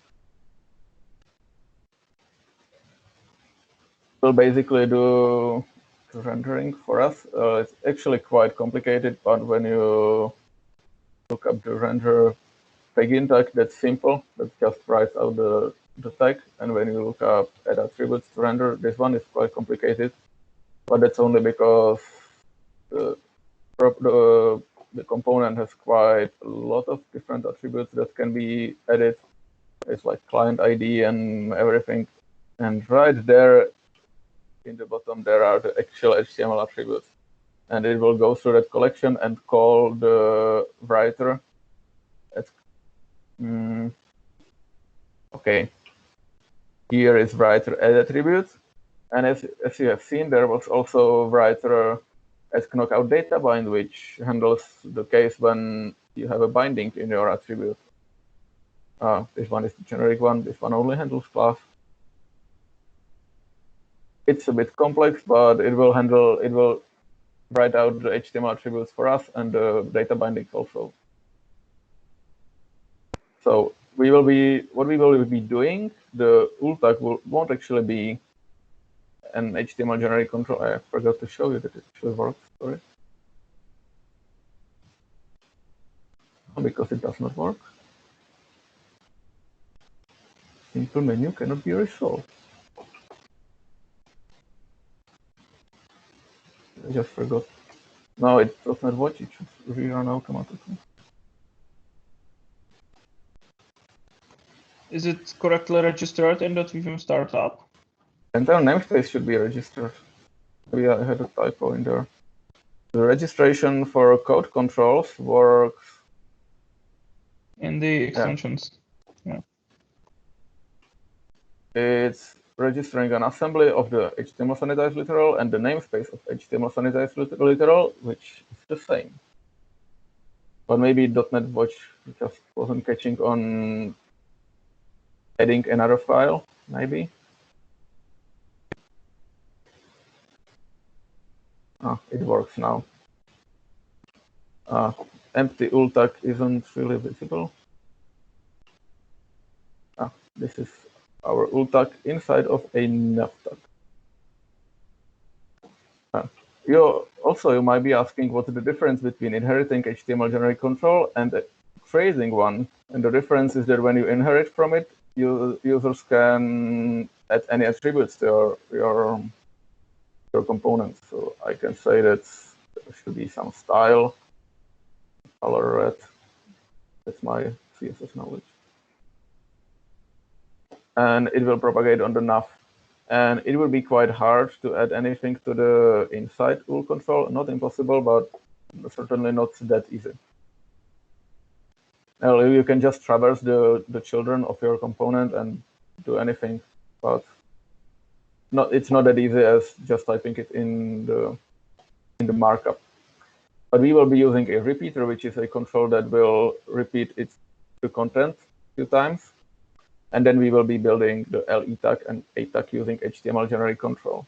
Will basically do rendering for us. It's actually quite complicated, but when you look up the render plugin tag, that's simple. That just writes out the tag. And when you look up add attributes to render, this one is quite complicated. But that's only because the component has quite a lot of different attributes that can be added. It's like client ID and everything. And right there in the bottom, there are the actual HTML attributes. And it will go through that collection and call the writer. Okay. Here is writer add attributes. And as you have seen, there was also writer as knockout data bind, which handles the case when you have a binding in your attribute. This one is the generic one. This one only handles class. It's a bit complex, but it will write out the HTML attributes for us and the data bindings also. So what we will be doing, the ult tag won't actually be an HTML generic control. I forgot to show you that it actually works. Sorry. Because it does not work. Simple menu cannot be resolved. I just forgot. No, it does not watch. It should rerun automatically. Is it correctly registered in .vvm startup? The entire namespace should be registered. Maybe I had a typo in there. The registration for code controls works In the extensions. Yeah. It's registering an assembly of the HTML sanitized literal and the namespace of HTML sanitized literal, which is the same. But maybe .NET Watch just wasn't catching on adding another file, maybe. It works now. Empty ul tag isn't really visible. This is our ul tag inside of a nav tag. You might be asking what's the difference between inheriting HTML generic control and creating one. And the difference is that when you inherit from it, users can add any attributes to your components. So I can say that there should be some style, color red. That's my CSS knowledge. And it will propagate on the nav. And it will be quite hard to add anything to the inside ul control. Not impossible, but certainly not that easy. Now, you can just traverse the children of your component and do anything, but it's not that easy as just typing it in the markup. But we will be using a repeater, which is a control that will repeat the content a few times. And then we will be building the LE tag and A tag using HTML generic control.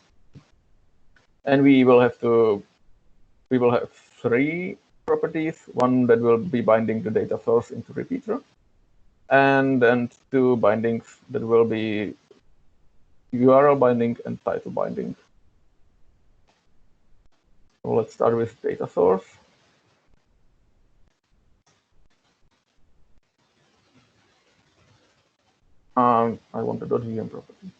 And we will have 3 properties, one that will be binding the data source into repeater, and then 2 bindings that will be URL binding and title binding. So let's start with data source. I want the .vm property.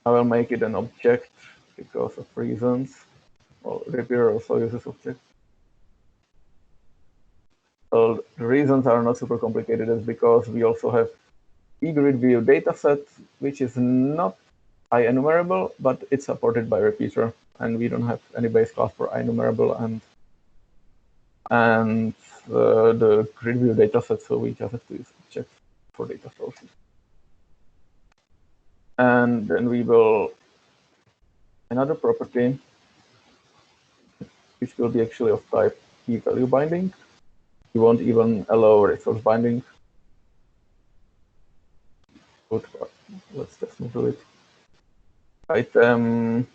I will make it an object because of reasons. Well, repeater also uses objects. So the reasons are not super complicated is because we also have egrid view dataset, which is not IEnumerable, but it's supported by repeater, and we don't have any base class for IEnumerable and the grid view dataset, so we just have to use objects for data sources. And then we will another property, which will be actually of type key value binding. We won't even allow resource binding. Good, let's just do it. Item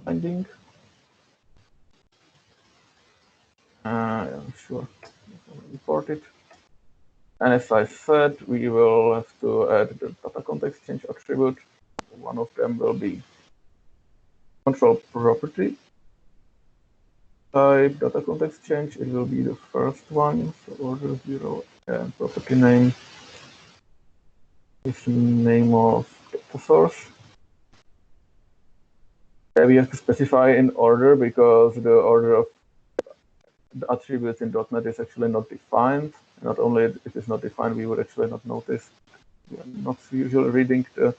binding. Yeah, sure. Import it. And as I said, we will have to add the data context change attribute. One of them will be control property type data context change. It will be the first one, so order 0, and property name is the name of data source. We have to specify in order because the order of the attributes in .NET is actually not defined. Not only it is not defined, we would actually not notice. We are not usually reading the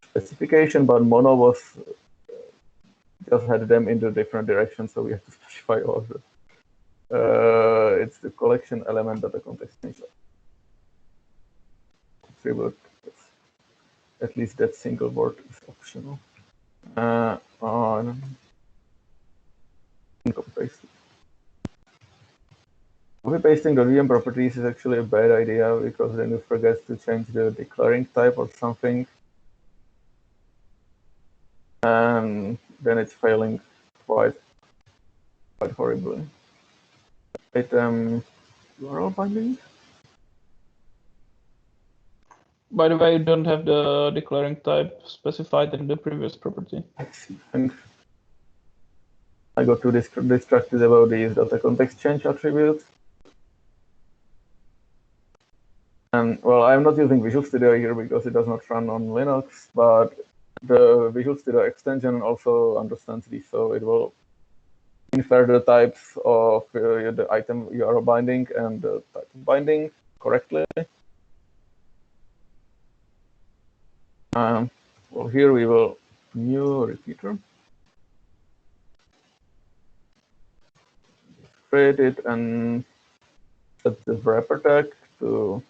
specification, but Mono was just had them in the different directions, so we have to specify order. It's the collection element data context change attribute. At least that single word is optional. Copy paste. Copy pasting the VM properties is actually a bad idea because then you forget to change the declaring type or something, and then it's failing quite horribly. Item URL binding. By the way, you don't have the declaring type specified in the previous property. And I got too distracted about these data context change attributes. And well, I'm not using Visual Studio here because it does not run on Linux, but the Visual Studio extension also understands these, so it will infer the types of the item URL binding and the title binding correctly. Well, here we will new repeater. Create it and set the wrapper tag to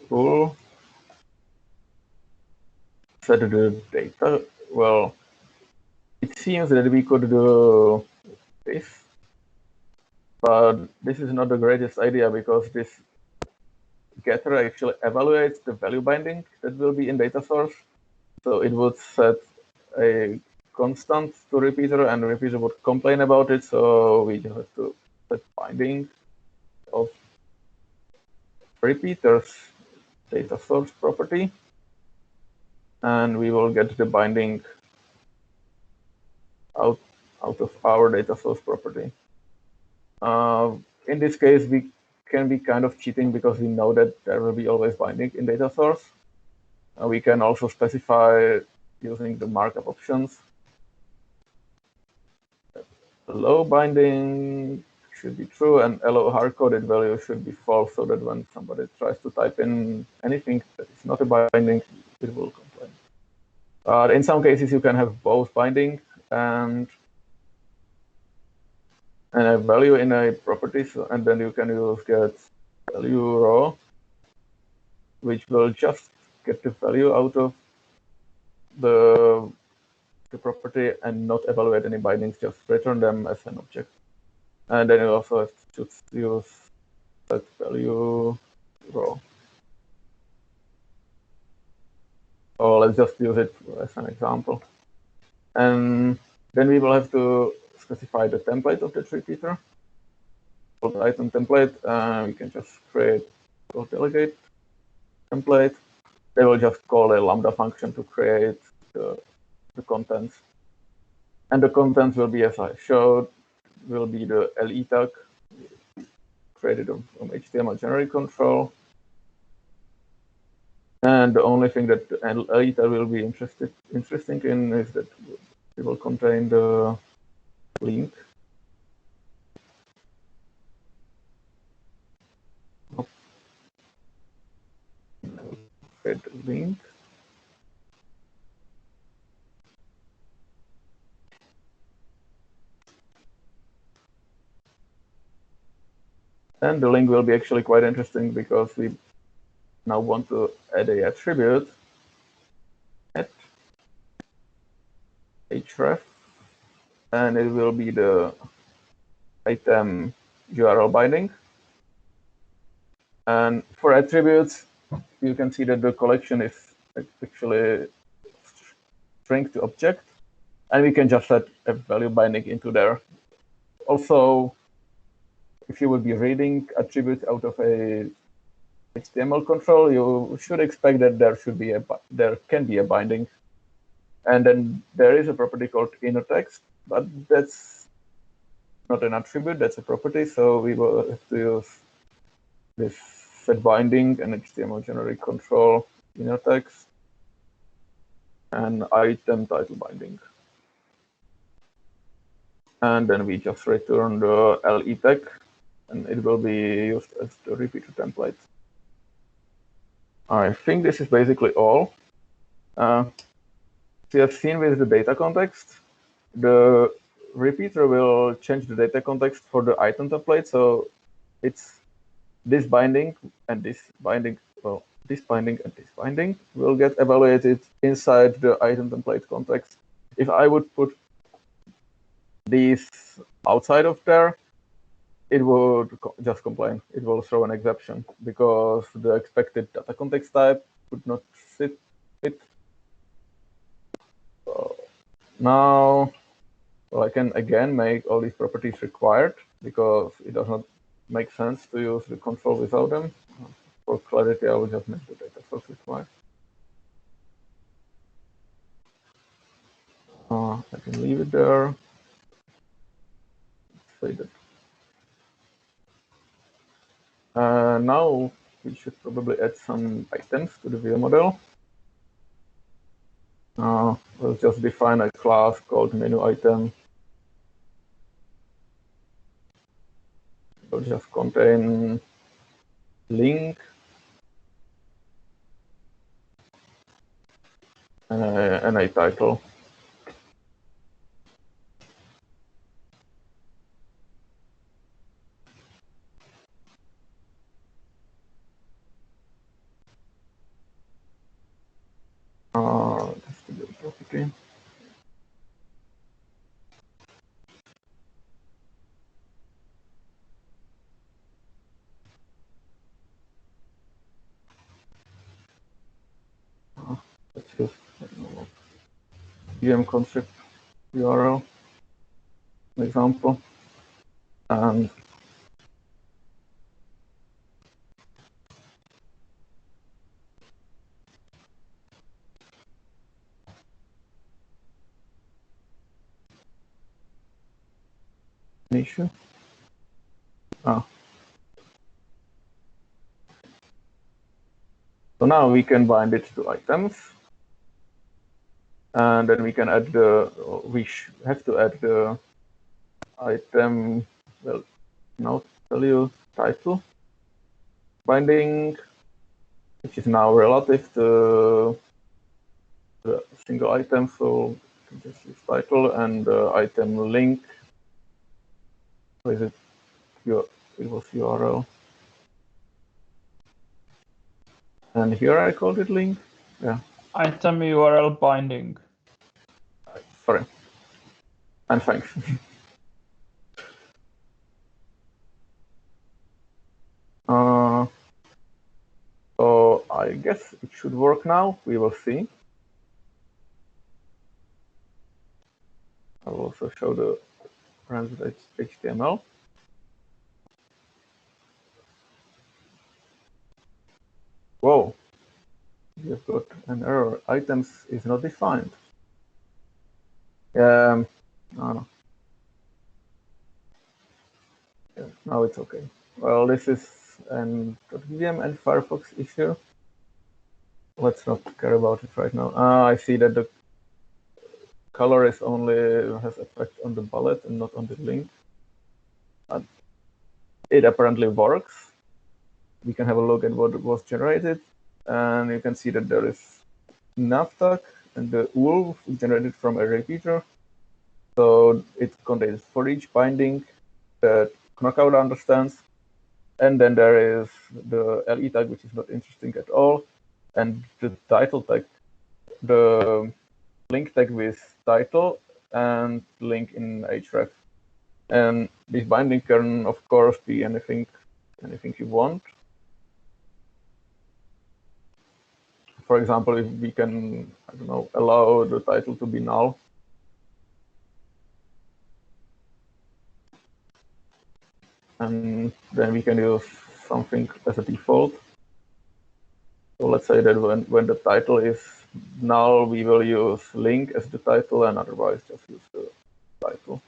full. Set the data. Well, it seems that we could do this, but this is not the greatest idea because this getter actually evaluates the value binding that will be in data source. So it would set a constant to repeater, and the repeater would complain about it. So we just have to set binding of repeater's data source property, and we will get the binding out of our data source property. In this case, we can be kind of cheating because we know that there will be always binding in data source. We can also specify using the markup options. Allow binding should be true, and allow hard-coded value should be false, so that when somebody tries to type in anything that is not a binding, it will complain. In some cases, you can have both binding and a value in a property, and then you can use get value raw, which will just get the value out of the property and not evaluate any bindings, just return them as an object. And then you also have to use set value raw. Or let's just use it as an example. And then we will have to specify the template of the repeater. For the item template, we can just create or delegate template. They will just call a lambda function to create the contents. And the contents will be, as I showed, will be the LE tag created from HTML generic control. And the only thing that LE tag will be interesting in is that it will contain the link. Create the link. And the link will be actually quite interesting because we now want to add a attribute at href, and it will be the item URL binding. And for attributes, you can see that the collection is actually string to object, and we can just set a value binding into there. Also, if you would be reading attributes out of a HTML control, you should expect that there can be a binding. And then there is a property called inner text, but that's not an attribute, that's a property. So we will have to use this set binding and HTML generic control inner text and item title binding. And then we just return the LE tag, and it will be used as the repeater template. I think this is basically all. So you have seen with the data context, the repeater will change the data context for the item template. So it's this binding and this binding, well, this binding and this binding will get evaluated inside the item template context. If I would put these outside of there, it would just complain. It will throw an exception because the expected data context type would not fit. So now, well, I can again make all these properties required because it does not make sense to use the control without them. For clarity, I will just make the data source required. I can leave it there. Say that. Now we should probably add some items to the view model. We'll just define a class called menu item. It will just contain link and a title. Just to do the property. Let's use VM concept URL, for example, and an issue. So now we can bind it to items, and then we can add we have to add the item, well, now tell you title binding, which is now relative to the single item, so you can just use title, and item link, what is it? It was URL. And here I called it link. Yeah. Item URL binding. Sorry. And thanks. So I guess it should work now. We will see. I will also show the translate HTML. Whoa. You've got an error. Items is not defined. Oh no. Yeah, now it's okay. Well, this is an DotVVM and Firefox issue. Let's not care about it right now. I see that the color is only has effect on the bullet and not on the link. It apparently works. We can have a look at what was generated, and you can see that there is navtag and the UL generated from a repeater. So it contains for each binding that Knockout understands, and then there is the LE tag, which is not interesting at all, and the title tag, the link tag with title and link in href. And this binding can, of course, be anything you want. For example, if we can, I don't know, allow the title to be null. And then we can use something as a default. So let's say that when the title is null, we will use link as the title, and otherwise just use the title.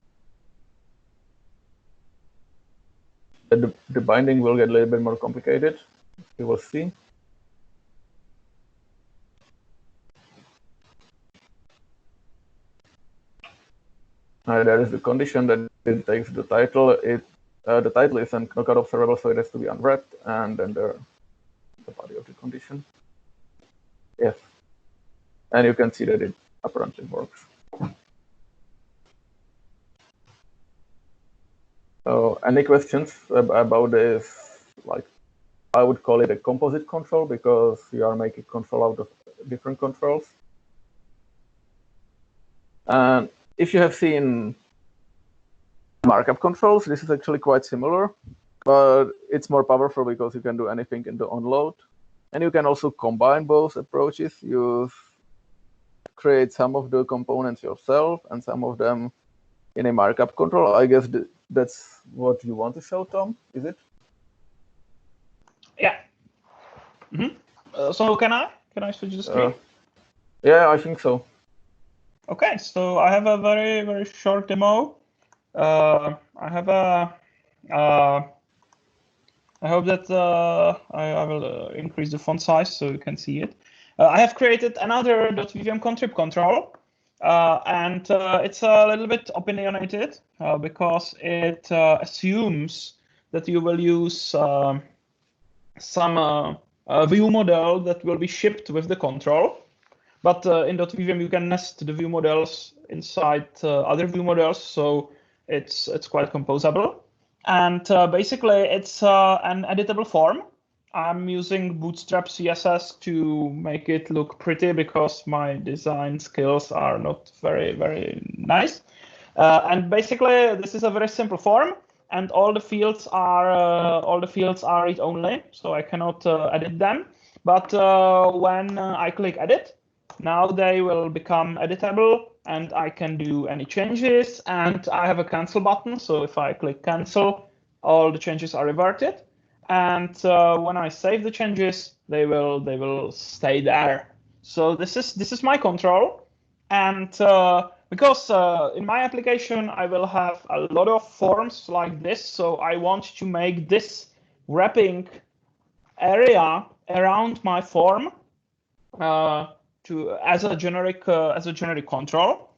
The binding will get a little bit more complicated. We will see. There is the condition that it takes the title. The title is an knockout observable, so it has to be unwrapped, and then the body of the condition. Yes. And you can see that it apparently works. So any questions about this? Like, I would call it a composite control because you are making control out of different controls. And if you have seen markup controls, this is actually quite similar, but it's more powerful because you can do anything in the onload. And you can also combine both approaches. You create some of the components yourself and some of them in a markup control. I guess that's what you want to show, Tom, is it? Yeah. So can I switch the screen? Yeah, I think so. Okay, so I have a very, very short demo. I hope that I will increase the font size so you can see it. I have created another .vvm contrib control, and it's a little bit opinionated because it assumes that you will use some view model that will be shipped with the control. But in .vvm, you can nest the view models inside other view models, so it's quite composable. And basically, it's an editable form. I'm using Bootstrap CSS to make it look pretty because my design skills are not very, very nice. And basically, this is a very simple form, and all the fields are read-only, so I cannot edit them. But when I click edit, Now they will become editable, and I can do any changes. And I have a cancel button, so if I click cancel, all the changes are reverted. And when I save the changes, they will stay there. So this is my control, and because in my application I will have a lot of forms like this, so I want to make this wrapping area around my form as a generic control.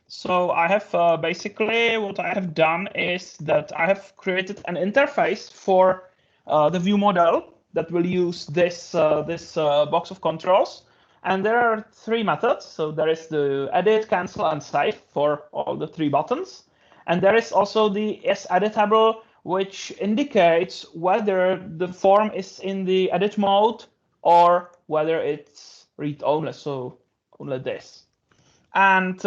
So I have basically what I have done is that I have created an interface for the view model that will use this box of controls. And there are three methods. So there is the edit, cancel, and save for all the three buttons. And there is also the isEditable, which indicates whether the form is in the edit mode or whether it's read only, so only this. And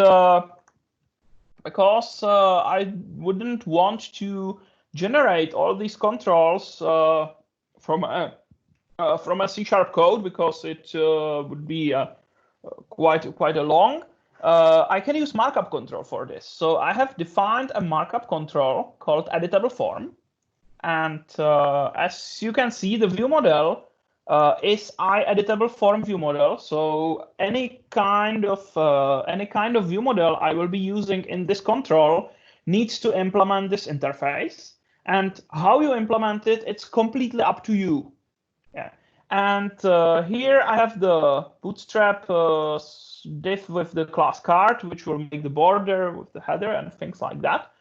because I wouldn't want to generate all these controls from a C# code, because it would be quite a long. I can use Markup Control for this. So I have defined a Markup Control called EditableForm, and as you can see, the view model is EditableForm view model. So any kind of view model I will be using in this control needs to implement this interface. And how you implement it, it's completely up to you. Yeah. And here I have the bootstrap div with the class card, which will make the border with the header and things like that.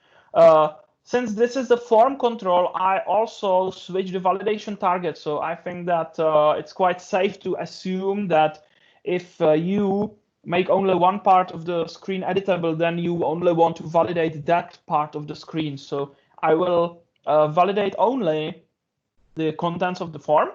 Since this is the form control, I also switch the validation target. So I think that it's quite safe to assume that if you make only one part of the screen editable, then you only want to validate that part of the screen. So I will validate only the contents of the form.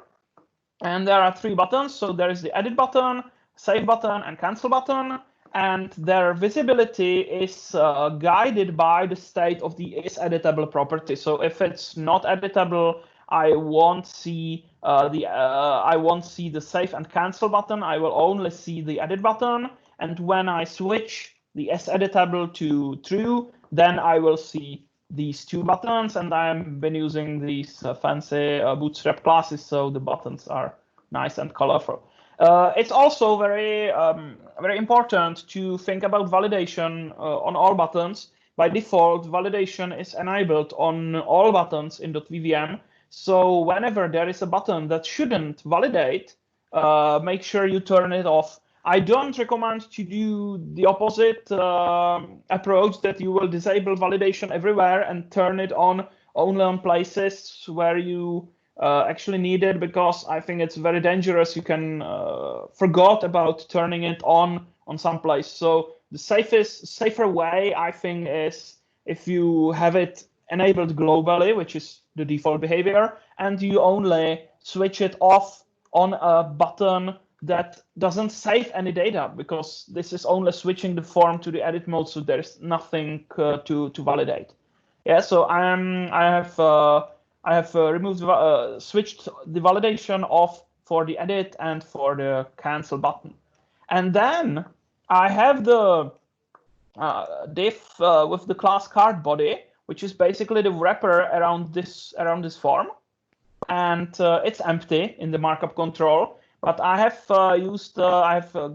And there are three buttons. So there is the edit button, save button, and cancel button. And their visibility is guided by the state of the isEditable property. So if it's not editable, I won't see the save and cancel button. I will only see the edit button. And when I switch the isEditable to true, then I will see these two buttons. And I've been using these fancy bootstrap classes, so the buttons are nice and colorful. It's also very important to think about validation on all buttons. By default, validation is enabled on all buttons in .vvm. So whenever there is a button that shouldn't validate, make sure you turn it off. I don't recommend to do the opposite approach, that you will disable validation everywhere and turn it on only on places where you actually need it, because I think it's very dangerous. You can forgot about turning it on some place. So the safer way, I think, is if you have it enabled globally, which is the default behavior, and you only switch it off on a button that doesn't save any data, because this is only switching the form to the edit mode, so there's nothing to validate. Yeah, so I have removed, switched the validation off for the edit and for the cancel button. And then I have the div with the class card body, which is basically the wrapper around this form. And it's empty in the Markup Control, but I have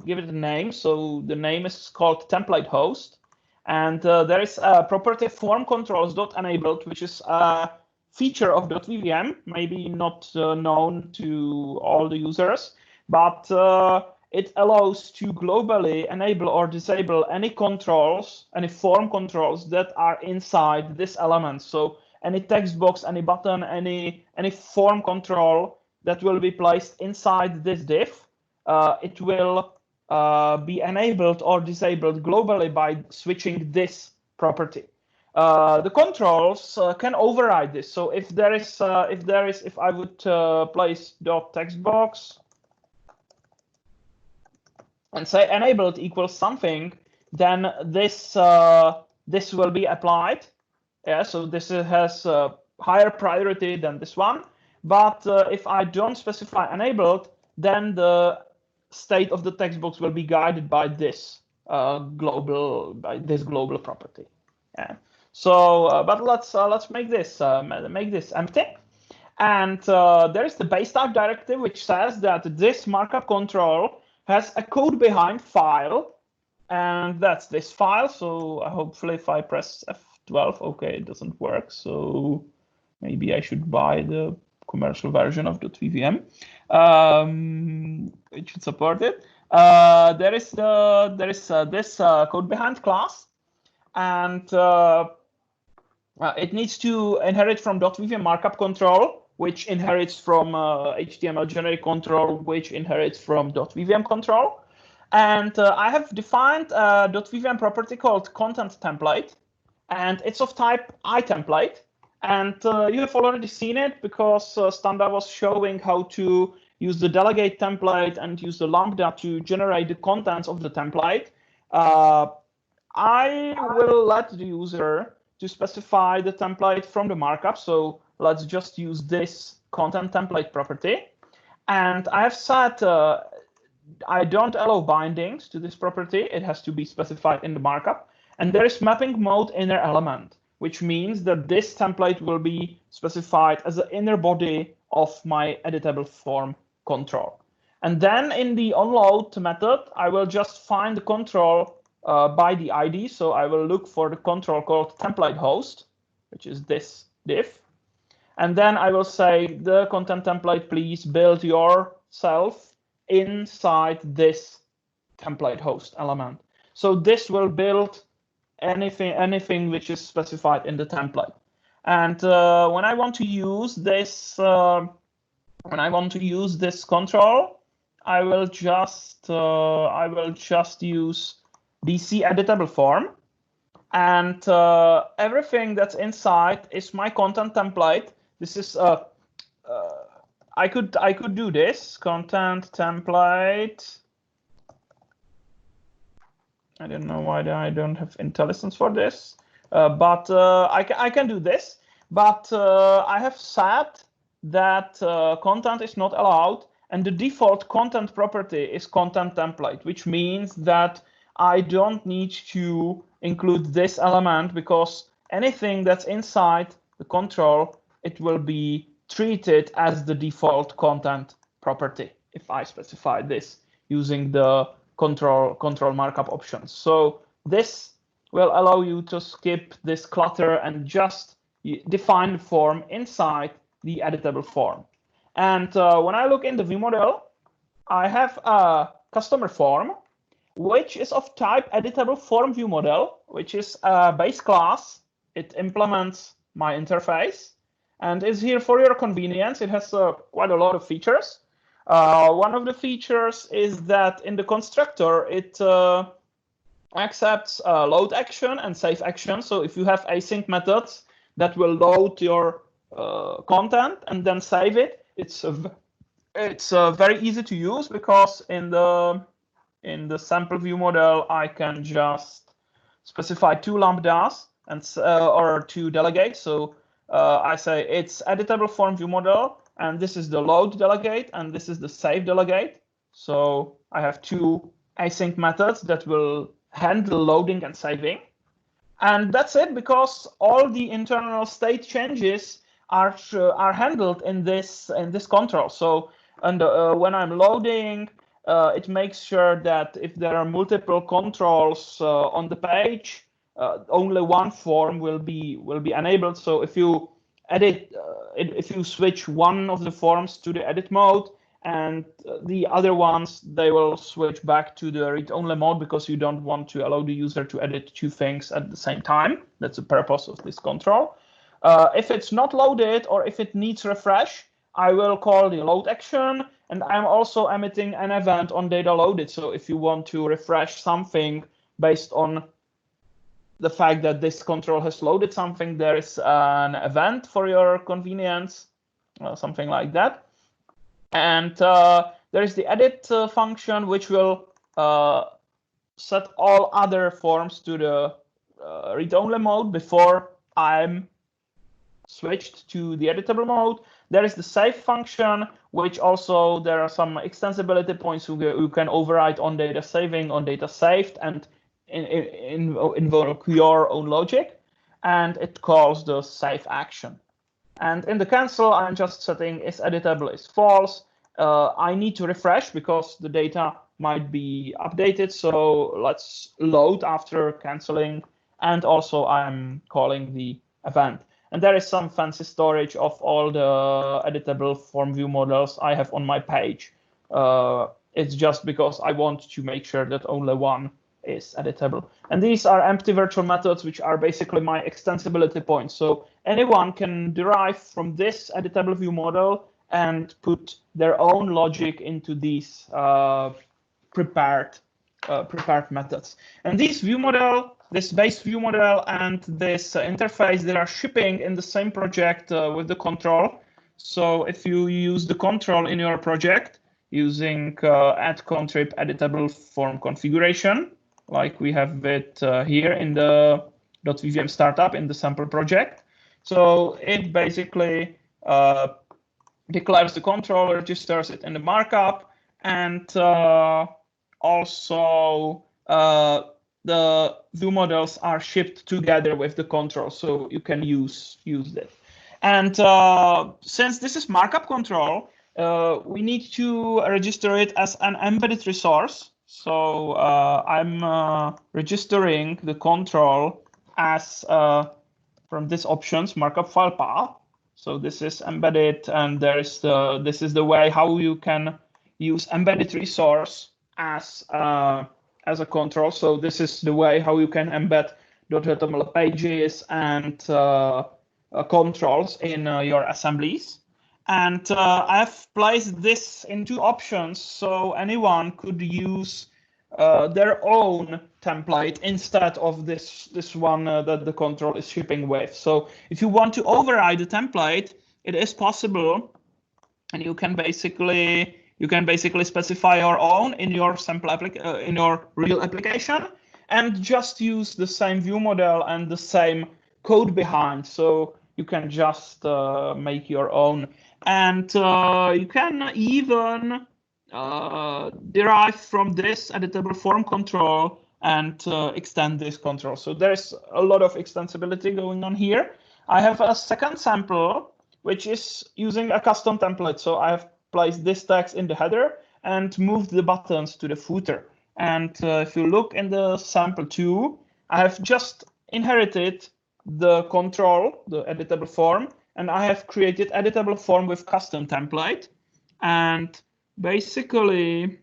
given it a name. So the name is called template host. And there is a property form controls.enabled, which is a feature of .vvm, maybe not known to all the users, but it allows to globally enable or disable any controls, any form controls that are inside this element. So any text box, any button, any form control that will be placed inside this div, it will be enabled or disabled globally by switching this property. The controls can override this. So if I would place .textbox and say enabled equals something, then this will be applied. Yeah, so this has higher priority than this one. But if I don't specify enabled, then the state of the text box will be guided by this global property. Yeah. So, but let's make this empty. And there is the base type directive, which says that this markup control has a code behind file, and that's this file. So hopefully, if I press F12, okay, it doesn't work. So maybe I should buy the commercial version of .vvm. It should support it. There is this code behind class, and it needs to inherit from .vvm markup control, which inherits from HTML generic control, which inherits from .vvm control. And I have defined a .vvm property called content template, and it's of type iTemplate. And you have already seen it because Standa was showing how to use the delegate template and use the lambda to generate the contents of the template. I will let the user to specify the template from the markup. So let's just use this content template property. And I have set, I don't allow bindings to this property. It has to be specified in the markup. And there is mapping mode inner element, which means that this template will be specified as the inner body of my EditableForm control. And then in the onload method, I will just find the control by the ID. So I will look for the control called template host, which is this div. And then I will say the content template, please build yourself inside this template host element. So this will build anything which is specified in the template. And when I want to use this, control, I will just use DC EditableForm, and everything that's inside is my content template. This is I could do this content template. I don't know why I don't have IntelliSense for this, but I can do this. But I have said that content is not allowed, and the default content property is content template, which means that I don't need to include this element because anything that's inside the control, it will be treated as the default content property if I specify this using the control markup options. So this will allow you to skip this clutter and just define the form inside the editable form. And when I look in the view model, I have a customer form, which is of type EditableForm view model, which is a base class. It implements my interface and is here for your convenience. It has quite a lot of features. One of the features is that in the constructor, it accepts load action and save action. So if you have async methods that will load your content and then save it, it's very easy to use because in the sample view model, I can just specify two lambdas and or two delegates. So I say it's EditableForm view model, and this is the load delegate, and this is the save delegate. So I have two async methods that will handle loading and saving. And that's it, because all the internal state changes are handled in this control. So when I'm loading, it makes sure that if there are multiple controls on the page, only one form will be enabled. So if you edit, if you switch one of the forms to the edit mode, and the other ones, they will switch back to the read-only mode because you don't want to allow the user to edit two things at the same time. That's the purpose of this control. If it's not loaded or if it needs refresh, I will call the load action, and I'm also emitting an event on data loaded. So if you want to refresh something based on the fact that this control has loaded something, there is an event for your convenience, something like that. And there is the edit function, which will set all other forms to the read-only mode before I'm switched to the editable mode. There is the save function, which also there are some extensibility points you can override on data saving, on data saved, and invoke your own logic. And it calls the save action. And in the cancel, I'm just setting is editable is false. I need to refresh because the data might be updated. So let's load after canceling. And also I'm calling the event. And there is some fancy storage of all the editable form view models I have on my page. It's just because I want to make sure that only one is editable. And these are empty virtual methods, which are basically my extensibility points. So anyone can derive from this editable view model and put their own logic into these prepared methods. And these view model, this base view model and this interface, they are shipping in the same project with the control. So if you use the control in your project using add contrib editable form configuration, like we have it here in the .vvm startup in the sample project. So it basically declares the control, registers it in the markup, and also the view models are shipped together with the control, so you can use it. And since this is markup control, we need to register it as an embedded resource. So I'm registering the control as from this options markup file path. So this is embedded, and there is this is the way how you can use embedded resource as a control. So this is the way how you can embed .html pages and controls in your assemblies. And I've placed this in two options, so anyone could use their own template instead of this one that the control is shipping with. So if you want to override the template, it is possible, and you can basically specify your own in your sample in your real application, and just use the same view model and the same code behind. So you can just make your own. And you can even derive from this editable form control and extend this control. So there's a lot of extensibility going on here. I have a second sample, which is using a custom template. So I have placed this text in the header and moved the buttons to the footer. And if you look in the sample 2, I have just inherited the control, the editable form, and I have created editable form with custom template. And basically,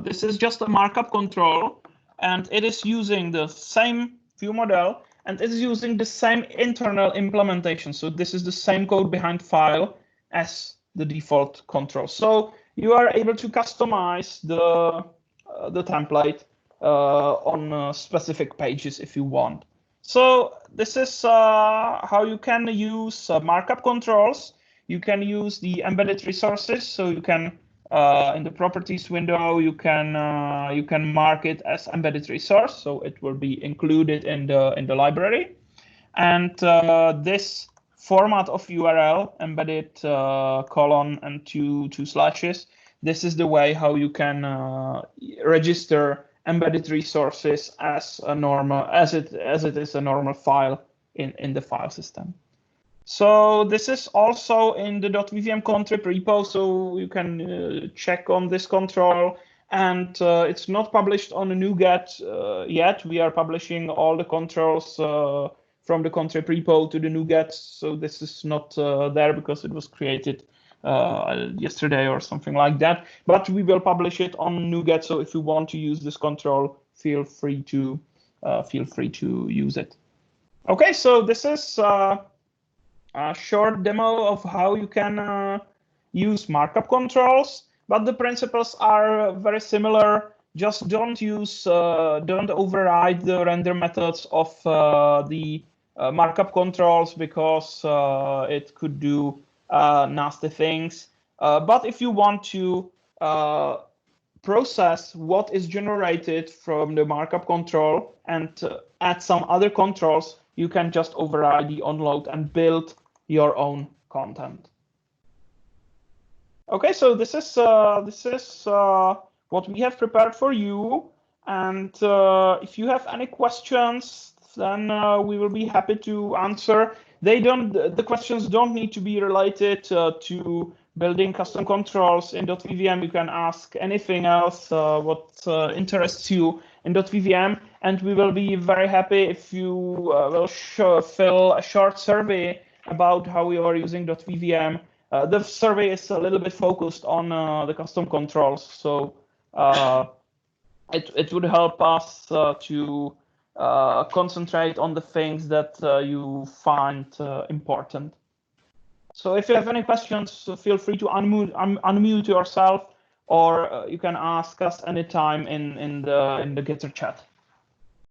this is just a markup control, and it is using the same view model, and it is using the same internal implementation. So this is the same code behind file as the default control. So you are able to customize the template on specific pages if you want. So this is how you can use markup controls. You can use the embedded resources. So you can in the properties window you can mark it as embedded resource, so it will be included in the library. And this format of URL, embedded colon and two slashes, this is the way how you can register embedded resources as a normal as it is a normal file in the file system. So this is also in the .vvm contrib repo, so you can check on this control. And it's not published on the NuGet yet. We are publishing all the controls from the contrib repo to the NuGet. So this is not there because it was created yesterday or something like that. But we will publish it on NuGet. So if you want to use this control, feel free to use it. Okay, so this is a short demo of how you can use markup controls, but the principles are very similar. Just don't override the render methods of the markup controls, because it could do nasty things. But if you want to process what is generated from the markup control and add some other controls, you can just override the onload and build your own content. Okay, so this is what we have prepared for you. And if you have any questions, then we will be happy to answer. The questions don't need to be related to building custom controls in .vvm. You can ask anything else what interests you in .vvm, and we will be very happy if you will fill a short survey about how you are using .vvm. The survey is a little bit focused on the custom controls, so it would help us to concentrate on the things that you find important. So if you have any questions, feel free to unmute yourself, or you can ask us anytime in the Gitter chat.